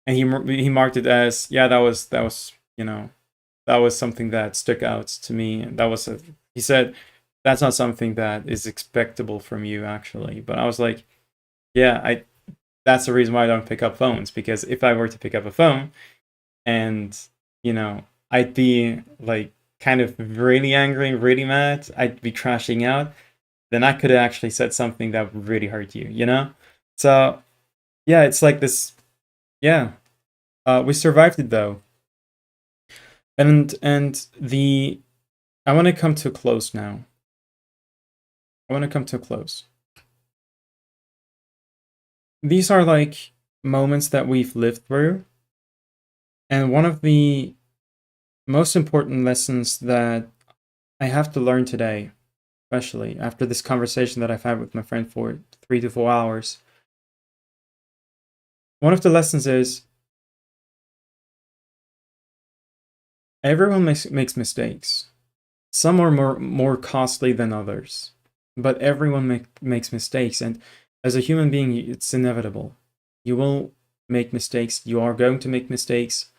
And he marked it as, yeah, that was, that was something that stuck out to me. And he said, that's not something that is expectable from you, actually. But I was like, yeah, that's the reason why I don't pick up phones, because if I were to pick up a phone and, I'd be like kind of really angry, really mad, I'd be crashing out, then I could have actually said something that would really hurt you, you know? So, yeah, it's like this, yeah. We survived it though. And I want to come to a close now. I want to come to a close. These are like moments that we've lived through. And one of the most important lessons that I have to learn today, especially after this conversation that I've had with my friend for 3 to 4 hours, one of the lessons is everyone makes mistakes. Some are more costly than others, but everyone makes mistakes. And as a human being, it's inevitable. You will make mistakes. You are going to make mistakes.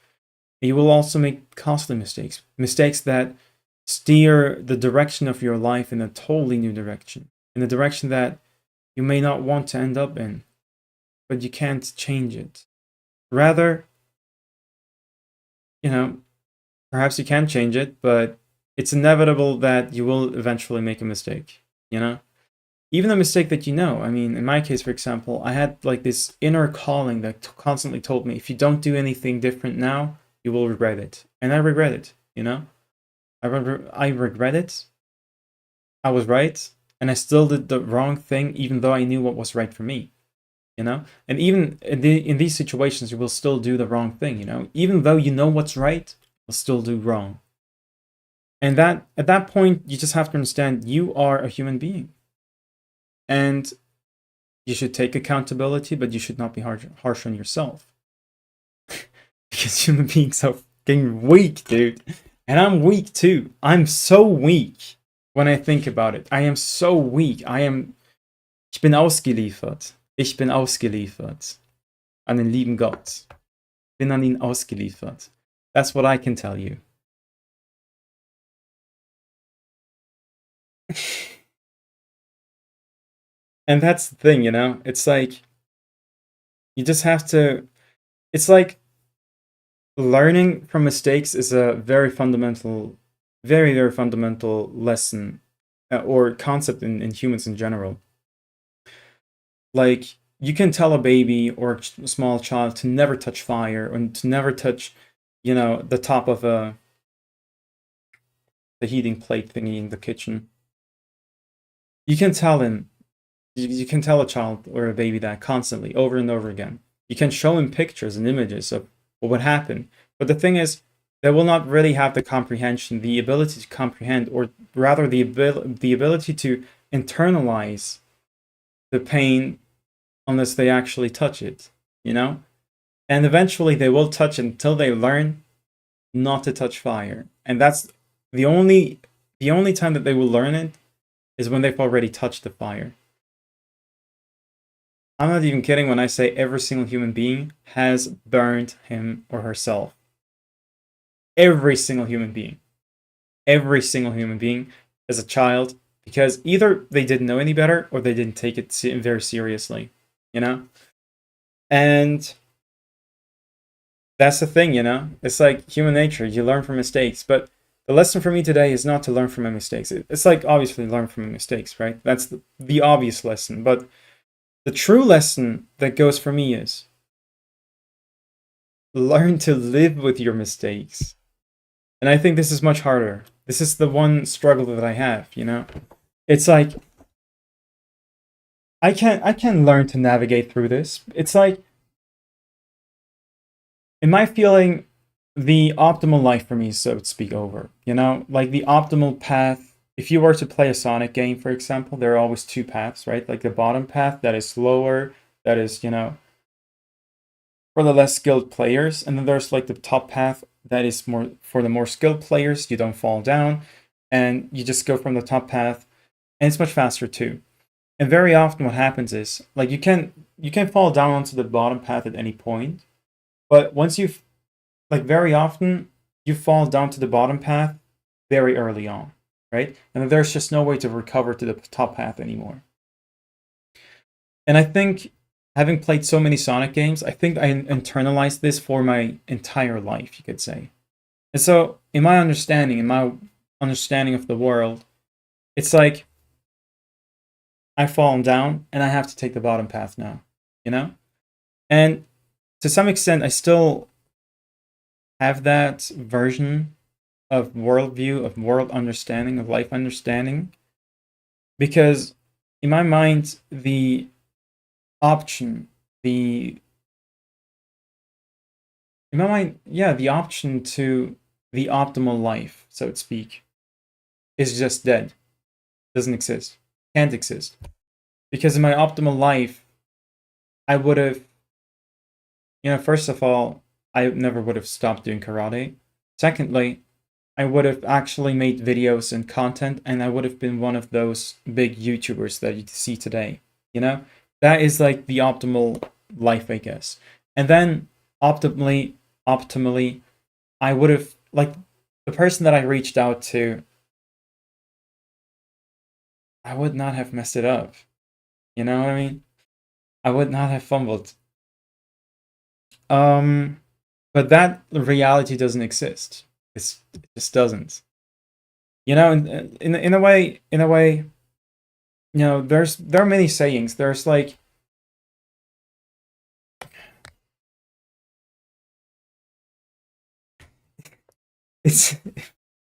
You will also make costly mistakes. Mistakes that steer the direction of your life in a totally new direction. In a direction that you may not want to end up in, but you can't change it. Rather, perhaps you can change it, but it's inevitable that you will eventually make a mistake, Even a mistake that I mean, in my case, for example, I had like this inner calling that constantly told me, if you don't do anything different now, you will regret it. And I regret it, I regret it. I was right, and I still did the wrong thing, even though I knew what was right for me, And even in these situations, you will still do the wrong thing, Even though you know what's right, you'll still do wrong. And that at that point, you just have to understand you are a human being. And you should take accountability, but you should not be harsh on yourself. Because human beings are fucking weak, dude. And I'm weak too. I'm so weak when I think about it. I am so weak. Ich bin ausgeliefert. Ich bin ausgeliefert. An den lieben Gott. Bin an ihn ausgeliefert. That's what I can tell you. And that's the thing, It's like, you just have to, it's like, learning from mistakes is a very fundamental, very, very fundamental lesson or concept in humans in general. Like, you can tell a baby or a small child to never touch fire and to never touch, the top of the heating plate thingy in the kitchen. You can tell him, you can tell a child or a baby that constantly, over and over again. You can show him pictures and images of what would happen. But the thing is, they will not really have the comprehension, the ability to comprehend, or rather the ability to internalize the pain unless they actually touch it, And eventually they will touch it until they learn not to touch fire. And that's the only time that they will learn it is when they've already touched the fire. I'm not even kidding when I say every single human being has burned him or herself. Every single human being. Every single human being as a child because either they didn't know any better or they didn't take it very seriously, you know? And that's the thing, you know? It's like human nature. You learn from mistakes. But the lesson for me today is not to learn from my mistakes. It's like obviously learn from my mistakes, right? That's the obvious lesson. But the true lesson that goes for me is learn to live with your mistakes. And I think this is much harder. This is the one struggle that I have, you know? It's like I can learn to navigate through this. It's like, in my feeling, the optimal life for me, so to speak, over. You know, like the optimal path. If you were to play a Sonic game, for example, there are always two paths, right? Like the bottom path that is slower, that is, you know, for the less skilled players, and then there's like the top path that is more for the more skilled players. You don't fall down, and you just go from the top path, and it's much faster too. And very often, what happens is like you can fall down onto the bottom path at any point, but once you've like very often you fall down to the bottom path very early on, right? And then there's just no way to recover to the top path anymore. And I think having played so many Sonic games, I think I internalized this for my entire life, you could say. And so, in my understanding of the world, it's like I've fallen down and I have to take the bottom path now, you know? And to some extent, I still have that version of worldview, of world understanding, of life understanding, because in my mind, the option, the in my mind, yeah, the option to the optimal life, so to speak, is just dead. Doesn't exist. Can't exist. Because in my optimal life, I would have, first of all, I never would have stopped doing karate. Secondly, I would have actually made videos and content, and I would have been one of those big YouTubers that you see today. You know, that is like the optimal life, I guess. And then optimally, I would have like the person that I reached out to, I would not have messed it up. You know what I mean? I would not have fumbled. Um, but that reality doesn't exist. It just doesn't. You know, in a way, there are many sayings. There's like it's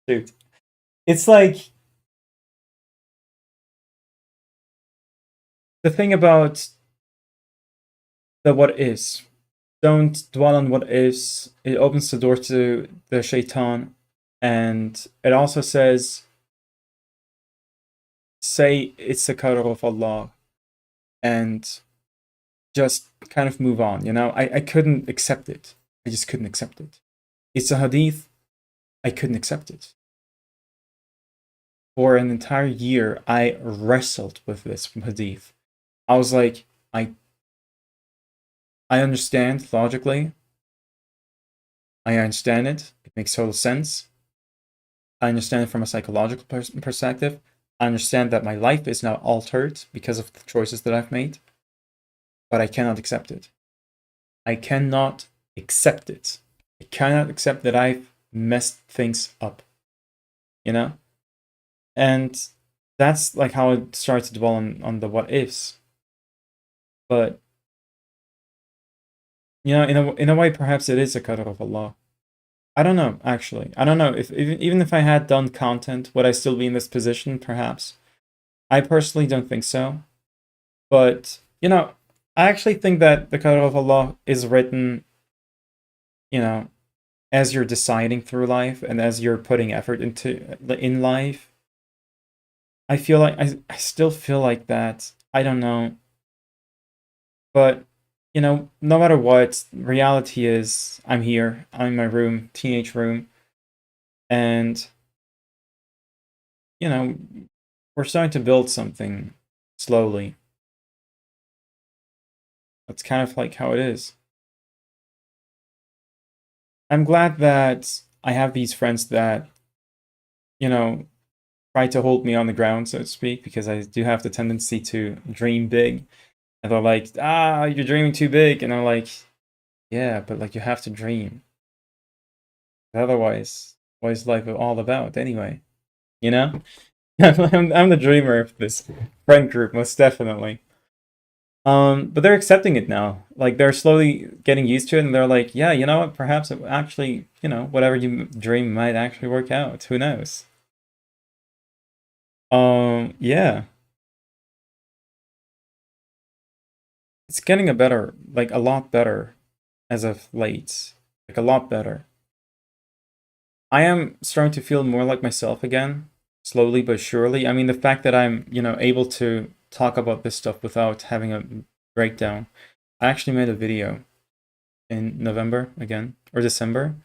dude. It's like the thing about the what is. Don't dwell on what is. It opens the door to the shaitan, and it also says, say it's the qadr of Allah, and just kind of move on. You know, I couldn't accept it. I just couldn't accept it. It's a hadith. I couldn't accept it. For an entire year, I wrestled with this hadith. I was like, I understand logically. I understand it. It makes total sense. I understand it from a psychological perspective. I understand that my life is now altered because of the choices that I've made, but I cannot accept it. I cannot accept it. I cannot accept that I've messed things up, you know? And that's like how I started to dwell on the what ifs. But, in a way, perhaps it is a qadr of Allah. I don't know, actually. I don't know if even if I had done content, would I still be in this position? Perhaps. I personally don't think so. But I actually think that the Qadr of Allah is written, you know, as you're deciding through life and as you're putting effort into in life. I feel like I still feel like that. I don't know, but no matter what, reality is I'm here. I'm in my room, teenage room, and you know, we're starting to build something slowly. That's kind of like how it is. I'm glad that I have these friends that, you know, try to hold me on the ground, so to speak, because I do have the tendency to dream big. And they're like, ah, you're dreaming too big. And I'm like, yeah, but like you have to dream. Otherwise, what is life all about anyway? You know? I'm the dreamer of this friend group, most definitely. But they're accepting it now. Like they're slowly getting used to it, and they're like, yeah, you know what? Perhaps it actually, whatever you dream might actually work out. Who knows? Yeah, it's getting a lot better as of late, like a lot better. I am starting to feel more like myself again, slowly but surely. I mean, the fact that I'm, able to talk about this stuff without having a breakdown. I actually made a video in November again, or December,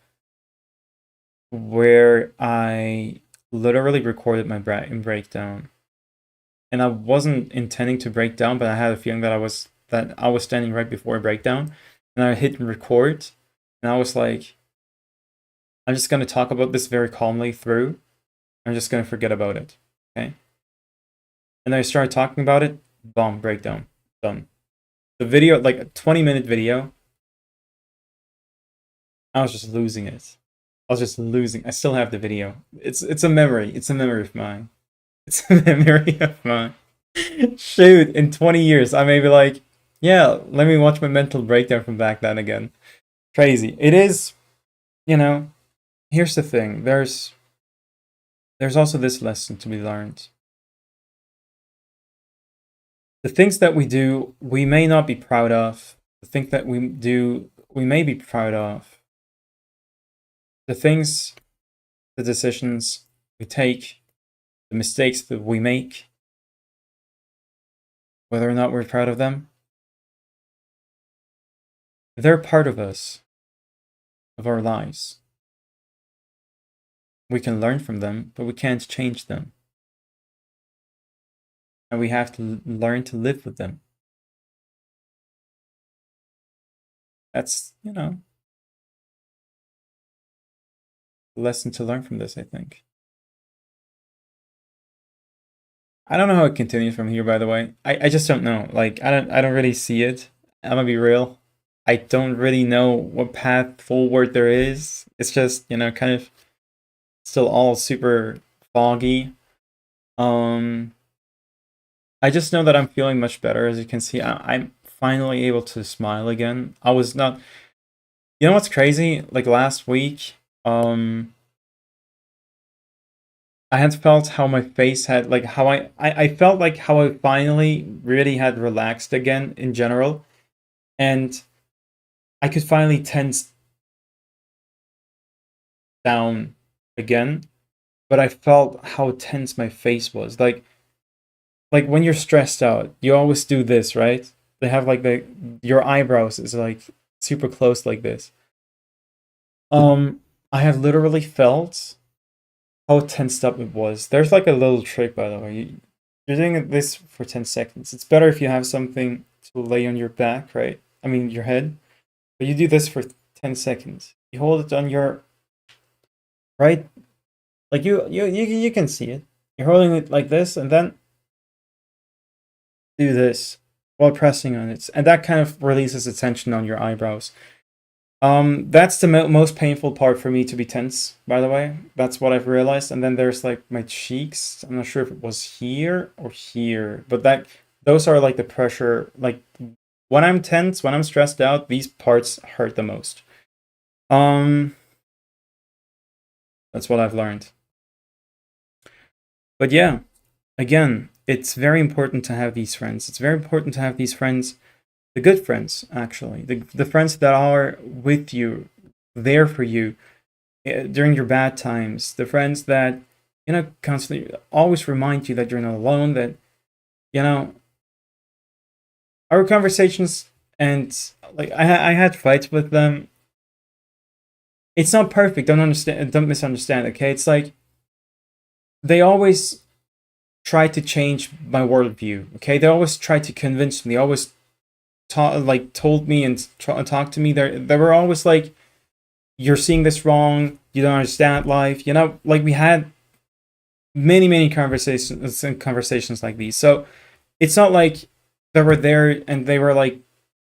where I literally recorded my breakdown. And I wasn't intending to break down, but I had a feeling that I was standing right before a breakdown, and I hit record, and I was like, I'm just gonna talk about this very calmly through. I'm just gonna forget about it. Okay. And then I started talking about it, boom, breakdown. Done. The video, like a 20-minute video, I was just losing it. I was just losing. I still have the video. It's a memory. It's a memory of mine. It's a memory of mine. Shoot, in 20 years, I may be like, yeah, let me watch my mental breakdown from back then again. Crazy. It is, you know, here's the thing. There's also this lesson to be learned. The things that we do, we may not be proud of. The things that we do, we may be proud of. The things, the decisions we take, the mistakes that we make, whether or not we're proud of them, they're part of us, of our lives. We can learn from them, but we can't change them. And we have to learn to live with them. That's, the lesson to learn from this, I think. I don't know how it continues from here, by the way. I just don't know. Like, I don't really see it. I'm gonna be real. I don't really know what path forward there is. It's just, kind of still all super foggy. I just know that I'm feeling much better. As you can see, I'm finally able to smile again. I was not. You know what's crazy? Like last week, I had felt how my face had like how I felt like how I finally really had relaxed again in general, and I could finally tense down again. But I felt how tense my face was. Like when you're stressed out, you always do this, right? They have like your eyebrows is like super close like this. I have literally felt how tensed up it was. There's like a little trick, by the way. You're doing this for 10 seconds. It's better if you have something to lay on your back, right? I mean, your head. But you do this for 10 seconds. You hold it on your right, like you can see it. You're holding it like this, and then do this while pressing on it, and that kind of releases the tension on your eyebrows. That's the most painful part for me to be tense, by the way. That's what I've realized. And then there's like my cheeks. I'm not sure if it was here or here, but those are like the pressure. Like when I'm tense, when I'm stressed out, these parts hurt the most. That's what I've learned. But yeah, again, it's very important to have these friends. It's very important to have these friends, the good friends, actually, the friends that are with you, there for you during your bad times, the friends that, constantly always remind you that you're not alone, that, our conversations, and like I had fights with them. It's not perfect. Don't misunderstand. Okay, it's like they always try to change my worldview. Okay, they always try to convince me. They always told me and talked to me. They were always like, "You're seeing this wrong. You don't understand life." Like we had many conversations like these. So it's not like they were there and they were like,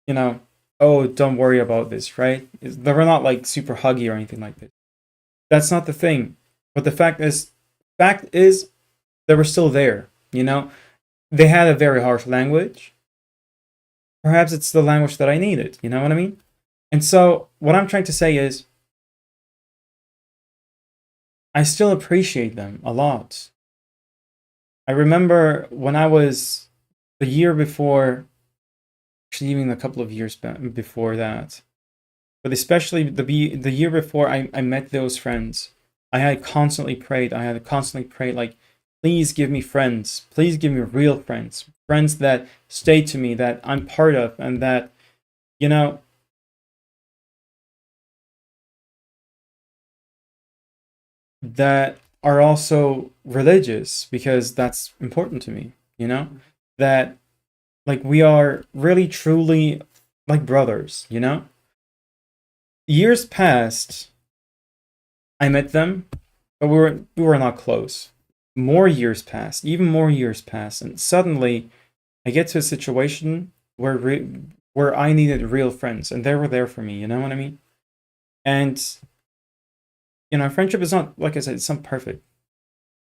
you know, oh, don't worry about this, right? They were not like super huggy or anything like that. That's not the thing. But the fact is, they were still there. You know, they had a very harsh language. Perhaps it's the language that I needed. You know what I mean? And so what I'm trying to say is, I still appreciate them a lot. I remember when I was the year before, actually even a couple of years before that, but especially the year before I met those friends, I had constantly prayed. I had constantly prayed, like, please give me friends. Please give me real friends. Friends that stay to me, that I'm part of, and that, you know, that are also religious, because that's important to me, you know? That, like, we are really truly like brothers, you know? Years passed, I met them, but we were not close. More years passed, even more years passed, and suddenly I get to a situation where I needed real friends, and they were there for me. You know what I mean? And friendship is not, like I said, it's not perfect.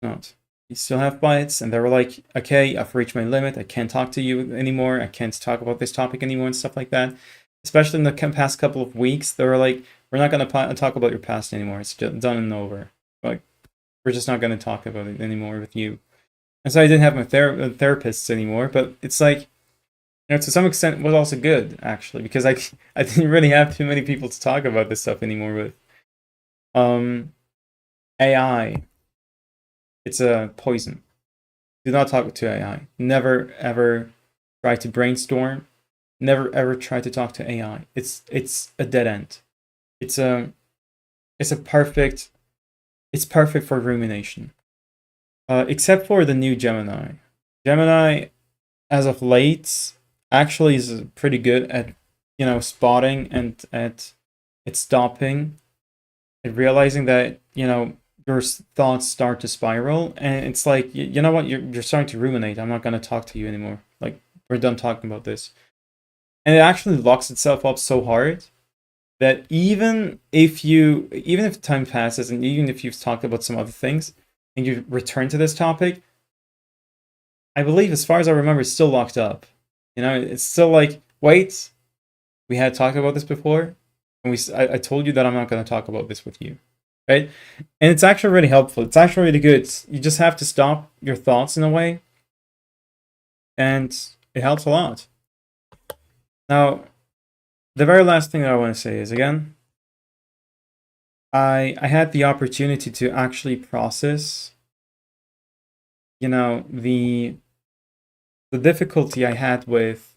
It's not. You still have fights, and they were like, okay, I've reached my limit. I can't talk to you anymore. I can't talk about this topic anymore and stuff like that. Especially in the past couple of weeks, they were like, we're not going to talk about your past anymore. It's just done and over. Like, we're just not going to talk about it anymore with you. And so I didn't have my therapists anymore, but it's like, to some extent, it was also good, actually, because I didn't really have too many people to talk about this stuff anymore with. Um, AI, it's a poison. Do not talk to AI. Never ever try to brainstorm. Never ever try to talk to AI. It's a dead end. It's a it's a perfect it's perfect for rumination. Except for the new Gemini. Gemini, as of late, actually is pretty good at, spotting and at stopping and realizing that, your thoughts start to spiral, and it's like, you know what, you're starting to ruminate. I'm not going to talk to you anymore. Like, we're done talking about this. And it actually locks itself up so hard that even if time passes, and even if you've talked about some other things and you return to this topic, I believe, as far as I remember, it's still locked up. It's still like, wait, we had talked about this before, and I told you that I'm not going to talk about this with you, right? And it's actually really helpful. It's actually really good. You just have to stop your thoughts in a way, and it helps a lot. Now, the very last thing that I want to say is, again, I had the opportunity to actually process, the difficulty I had with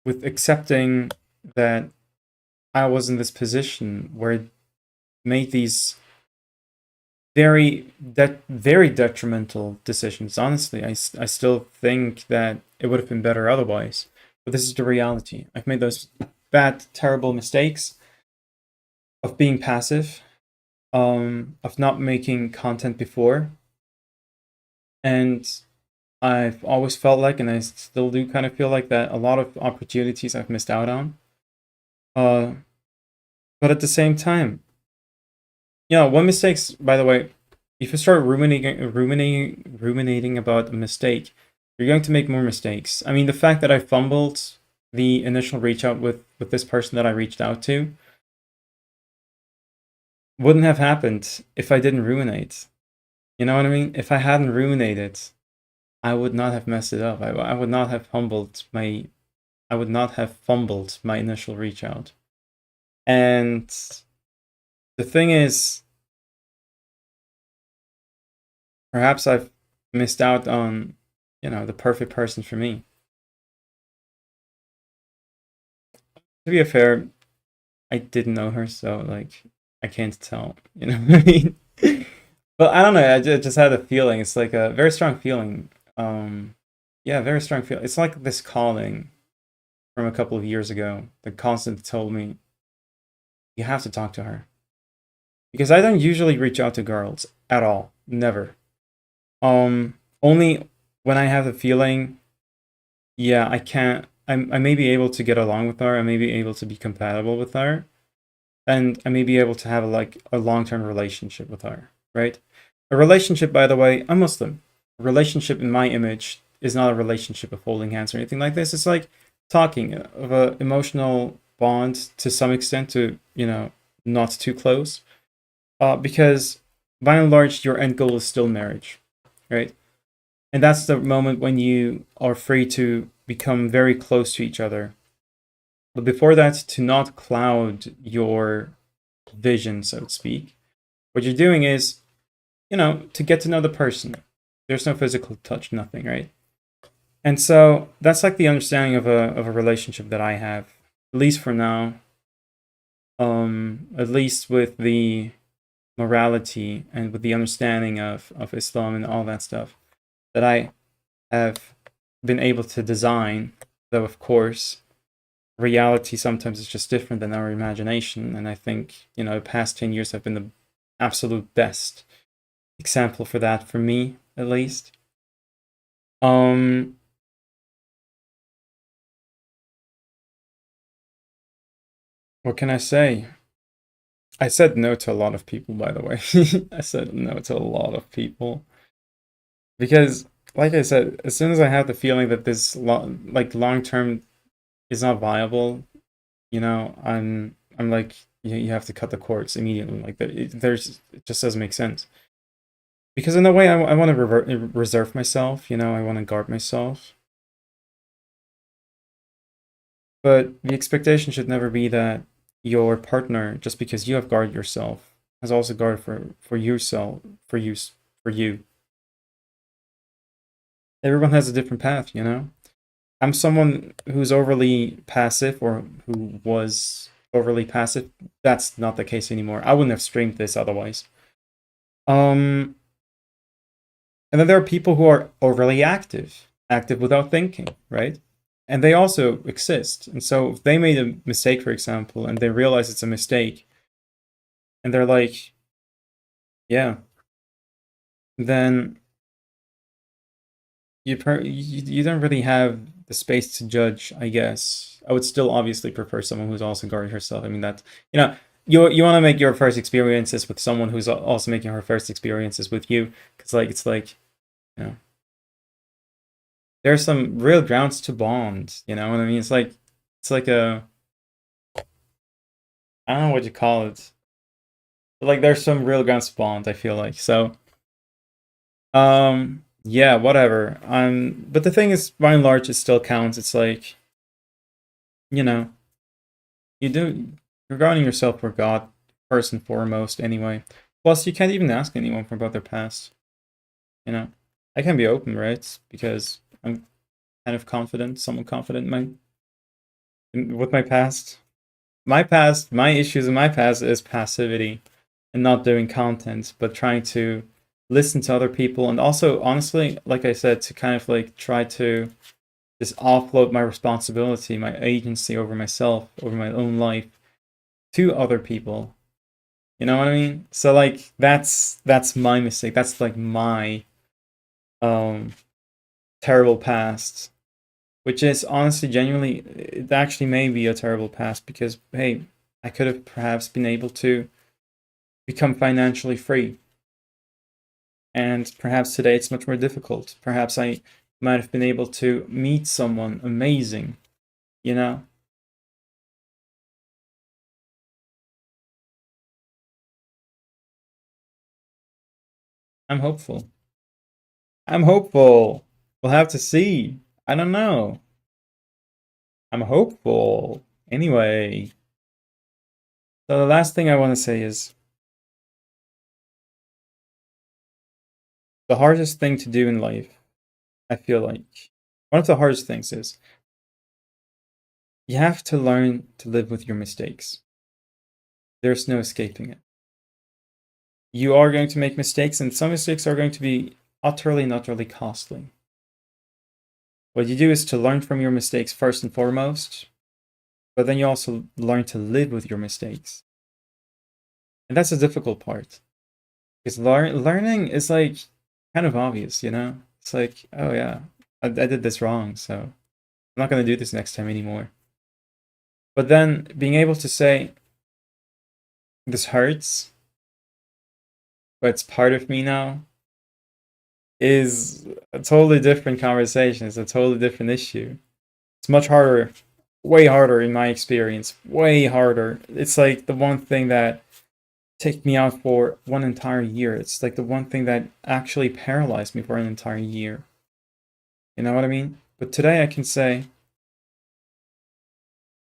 accepting that I was in this position where it made these very detrimental decisions. Honestly, I still think that it would have been better otherwise. But this is the reality. I've made those bad, terrible mistakes of being passive, of not making content before, and I've always felt like, and I still do kind of feel like, that a lot of opportunities I've missed out on. Uh, but at the same time, one mistakes, by the way, if you start ruminating about a mistake, you're going to make more mistakes. I mean, the fact that I fumbled the initial reach out with this person that I reached out to wouldn't have happened if I didn't ruminate. You know what I mean? If I hadn't ruminated, I would not have messed it up. I would not have fumbled my initial reach out. And the thing is, perhaps I've missed out on, the perfect person for me. To be fair, I didn't know her, so, like, I can't tell. You know what I mean? But I don't know. I just had a feeling. It's like a very strong feeling. Yeah, very strong feeling. It's like this calling from a couple of years ago that constantly told me, you have to talk to her. because I don't usually reach out to girls at all. Never. Only when I have the feeling, yeah, I can't. I may be able to get along with her. I may be able to be compatible with her, and I may be able to have like a long-term relationship with her, right? A relationship, by the way, I'm Muslim. A relationship in my image is not a relationship of holding hands or anything like this. It's like talking of a emotional bond to some extent, to not too close, because by and large your end goal is still marriage, right? And that's the moment when you are free to become very close to each other. But before that, to not cloud your vision, so to speak, what you're doing is, to get to know the person. There's no physical touch, nothing, right? And so that's like the understanding of a relationship that I have, at least for now. At least with the morality and with the understanding of Islam and all that stuff that I have been able to design, though of course reality sometimes is just different than our imagination. And I think, the past 10 years have been the absolute best example for that, for me at least. Um what can I say? I said no to a lot of people, by the way. I said no to a lot of people because, like I said, as soon as I have the feeling that this long term is not viable, I'm like, you have to cut the cords immediately. Like it just doesn't make sense. Because in a way, I want to reserve myself. I want to guard myself. But the expectation should never be that your partner, just because you have guarded yourself, has also guarded for yourself, for you. Everyone has a different path. I'm someone who's overly passive, or who was overly passive. That's not the case anymore. I wouldn't have streamed this otherwise. Um, and then there are people who are overly active, active without thinking, right? And they also exist. And so if they made a mistake, for example, and they realize it's a mistake, and they're like, yeah, then you don't really have the space to judge, I guess. I would still obviously prefer someone who's also guarding herself. I mean, that, you want to make your first experiences with someone who's also making her first experiences with you, because it's like, you know there's some real grounds to bond. You know what I mean? It's like a, I don't know what you call it, but like there's some real grounds to bond, I feel like. So yeah, whatever. But the thing is, by and large, it still counts. It's like, you know you do, regarding yourself for God first and foremost anyway. Plus, you can't even ask anyone about their past. you know I can be open, right? Because I'm kind of confident, somewhat confident with my past. My issues in my past is passivity and not doing content, but trying to listen to other people, and also, honestly, like I said, to kind of like try to just offload my responsibility, my agency over myself, over my own life, to other people. You know what I mean? So like that's my mistake. That's like my um terrible past, which is honestly, genuinely, it actually may be a terrible past, because hey, I could have perhaps been able to become financially free, and perhaps today it's much more difficult. Perhaps I might have been able to meet someone amazing, you know? I'm hopeful. I'm hopeful. We'll have to see. I don't know. I'm hopeful. Anyway, so the last thing I want to say is, the hardest thing to do in life, I feel like, one of the hardest things is, you have to learn to live with your mistakes. There's no escaping it. You are going to make mistakes, and some mistakes are going to be utterly and utterly costly. What you do is to learn from your mistakes first and foremost, but then you also learn to live with your mistakes. And that's the difficult part. Because learning is like kind of obvious, you know? It's like, oh yeah, I did this wrong, so I'm not gonna do this next time anymore. But then being able to say, this hurts, but it's part of me now, is a totally different conversation. It's a totally different issue. It's much harder, way harder in my experience, way harder. It's like the one thing that take me out for one entire year. It's like the one thing that actually paralyzed me for an entire year. You know what I mean? But today I can say,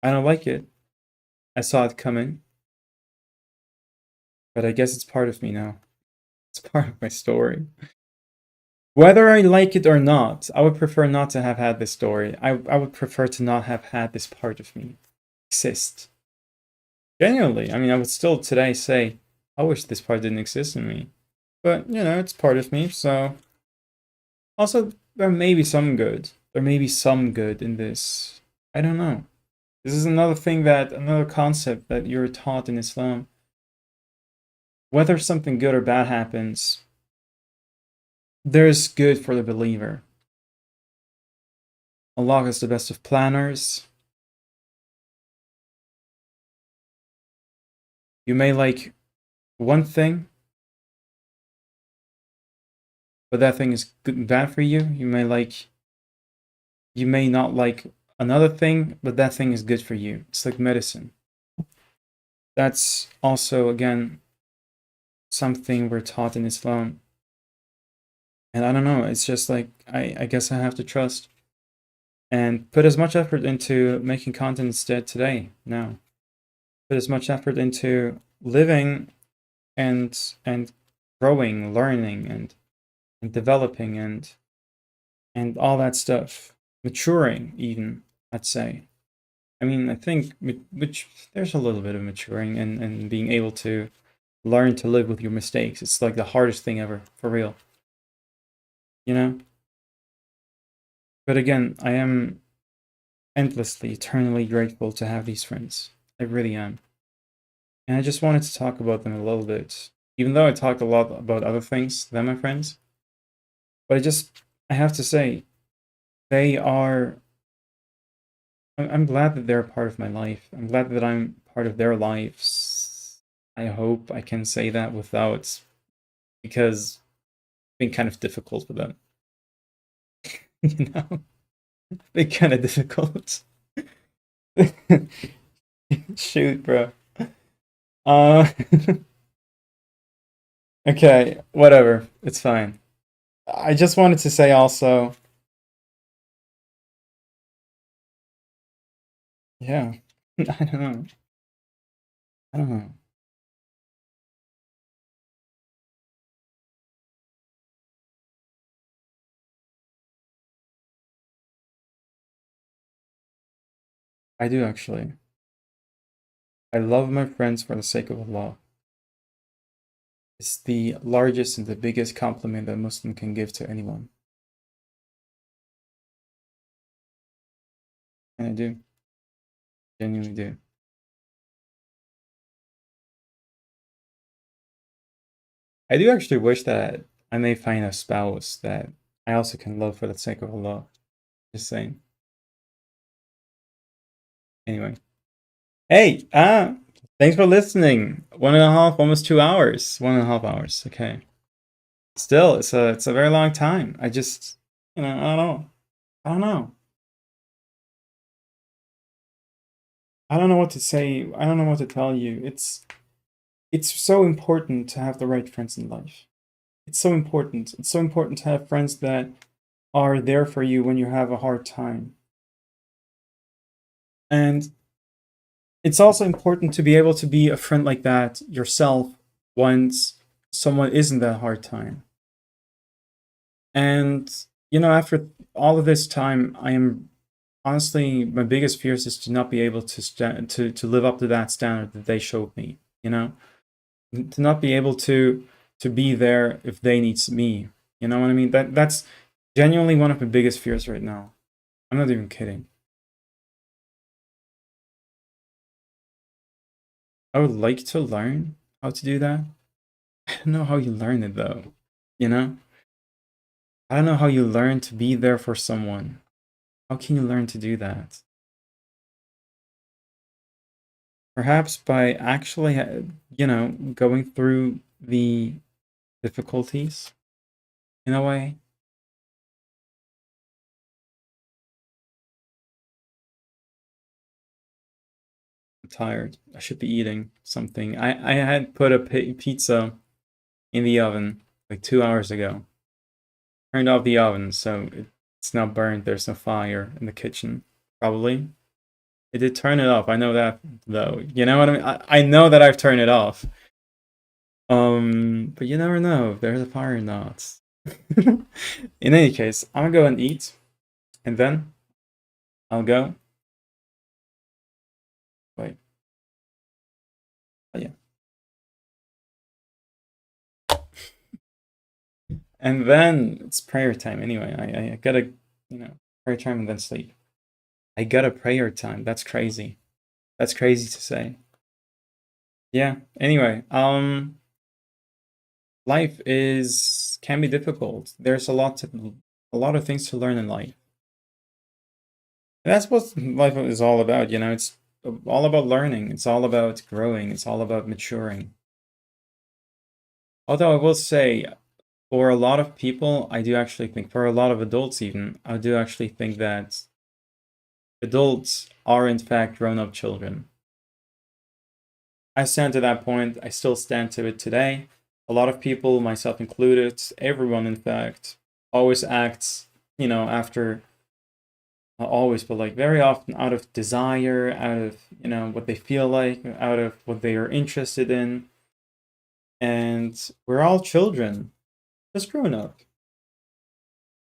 I don't like it. I saw it coming, but I guess it's part of me now. It's part of my story. Whether I like it or not, I would prefer not to have had this story. I would prefer to not have had this part of me exist. Genuinely, I mean, I would still today say, I wish this part didn't exist in me. But, you know, it's part of me, so. Also, there may be some good. There may be some good in this. I don't know. This is another concept that you're taught in Islam. Whether something good or bad happens, there's good for the believer. Allah is the best of planners. You may like one thing, but that thing is good and bad for you. You may not like another thing, but that thing is good for you. It's like medicine. That's also, again, something we're taught in Islam. And I don't know, it's just like, I guess I have to trust and put as much effort into making content instead today, now. Put as much effort into living and growing, learning and developing and all that stuff. Maturing even, I'd say. I mean, I think which there's a little bit of maturing and being able to learn to live with your mistakes. It's like the hardest thing ever, for real. You know? But again, I am endlessly, eternally grateful to have these friends. I really am. And I just wanted to talk about them a little bit. Even though I talked a lot about other things than my friends. But I have to say, they are. I'm glad that they're a part of my life. I'm glad that I'm part of their lives. I hope I can say that without, because it's been kind of difficult with them. You know? Been kind of difficult. Shoot, bro. Uh, okay, whatever. It's fine. I just wanted to say also, yeah, I don't know. I don't know. I do actually. I love my friends for the sake of Allah. It's the largest and the biggest compliment that a Muslim can give to anyone. And I do. Genuinely do. I do actually wish that I may find a spouse that I also can love for the sake of Allah. Just saying. Anyway. Hey, thanks for listening. 1.5, almost 2 hours. 1.5 hours. Okay. Still, it's a very long time. I just, I don't know. I don't know. I don't know what to say. I don't know what to tell you. It's so important to have the right friends in life. It's so important. It's so important to have friends that are there for you when you have a hard time. And it's also important to be able to be a friend like that yourself once someone is in that hard time. And after all of this time, I am honestly, my biggest fears is to not be able to live up to that standard that they showed me. To not be able to be there if they need me. You know what I mean? That's genuinely one of my biggest fears right now. I'm not even kidding. I would like to learn how to do that. I don't know how you learn it though, you know? I don't know how you learn to be there for someone. How can you learn to do that? Perhaps by actually, going through the difficulties in a way. I'm tired. I should be eating something. I had put a pizza in the oven like 2 hours ago. Turned off the oven, so it's not burnt. There's no fire in the kitchen. Probably. It did turn it off. I know that though. You know what I mean? I know that I've turned it off. But you never know if there's a fire or not. In any case, I'm gonna go and eat, and then I'll go. Wait. Oh, yeah. And then it's prayer time anyway. I gotta, prayer time and then sleep. I got a prayer time. That's crazy. That's crazy to say. Yeah. Anyway, life can be difficult. There's a lot of things to learn in life. And that's what life is all about, it's all about learning. It's all about growing. It's all about maturing. Although I will say, for a lot of people, I do actually think, for a lot of adults even, I do actually think that adults are in fact grown-up children. I stand to that point. I still stand to it today. A lot of people, myself included, everyone in fact, always acts, after, not always, but like very often out of desire, out of, what they feel like, out of what they are interested in. And we're all children, just grown up.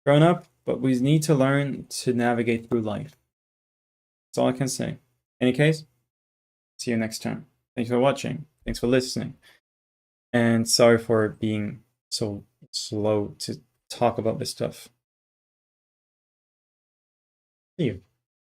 Grown up, but we need to learn to navigate through life. That's all I can say. Any case, see you next time. Thanks for watching. Thanks for listening. And sorry for being so slow to talk about this stuff. See you.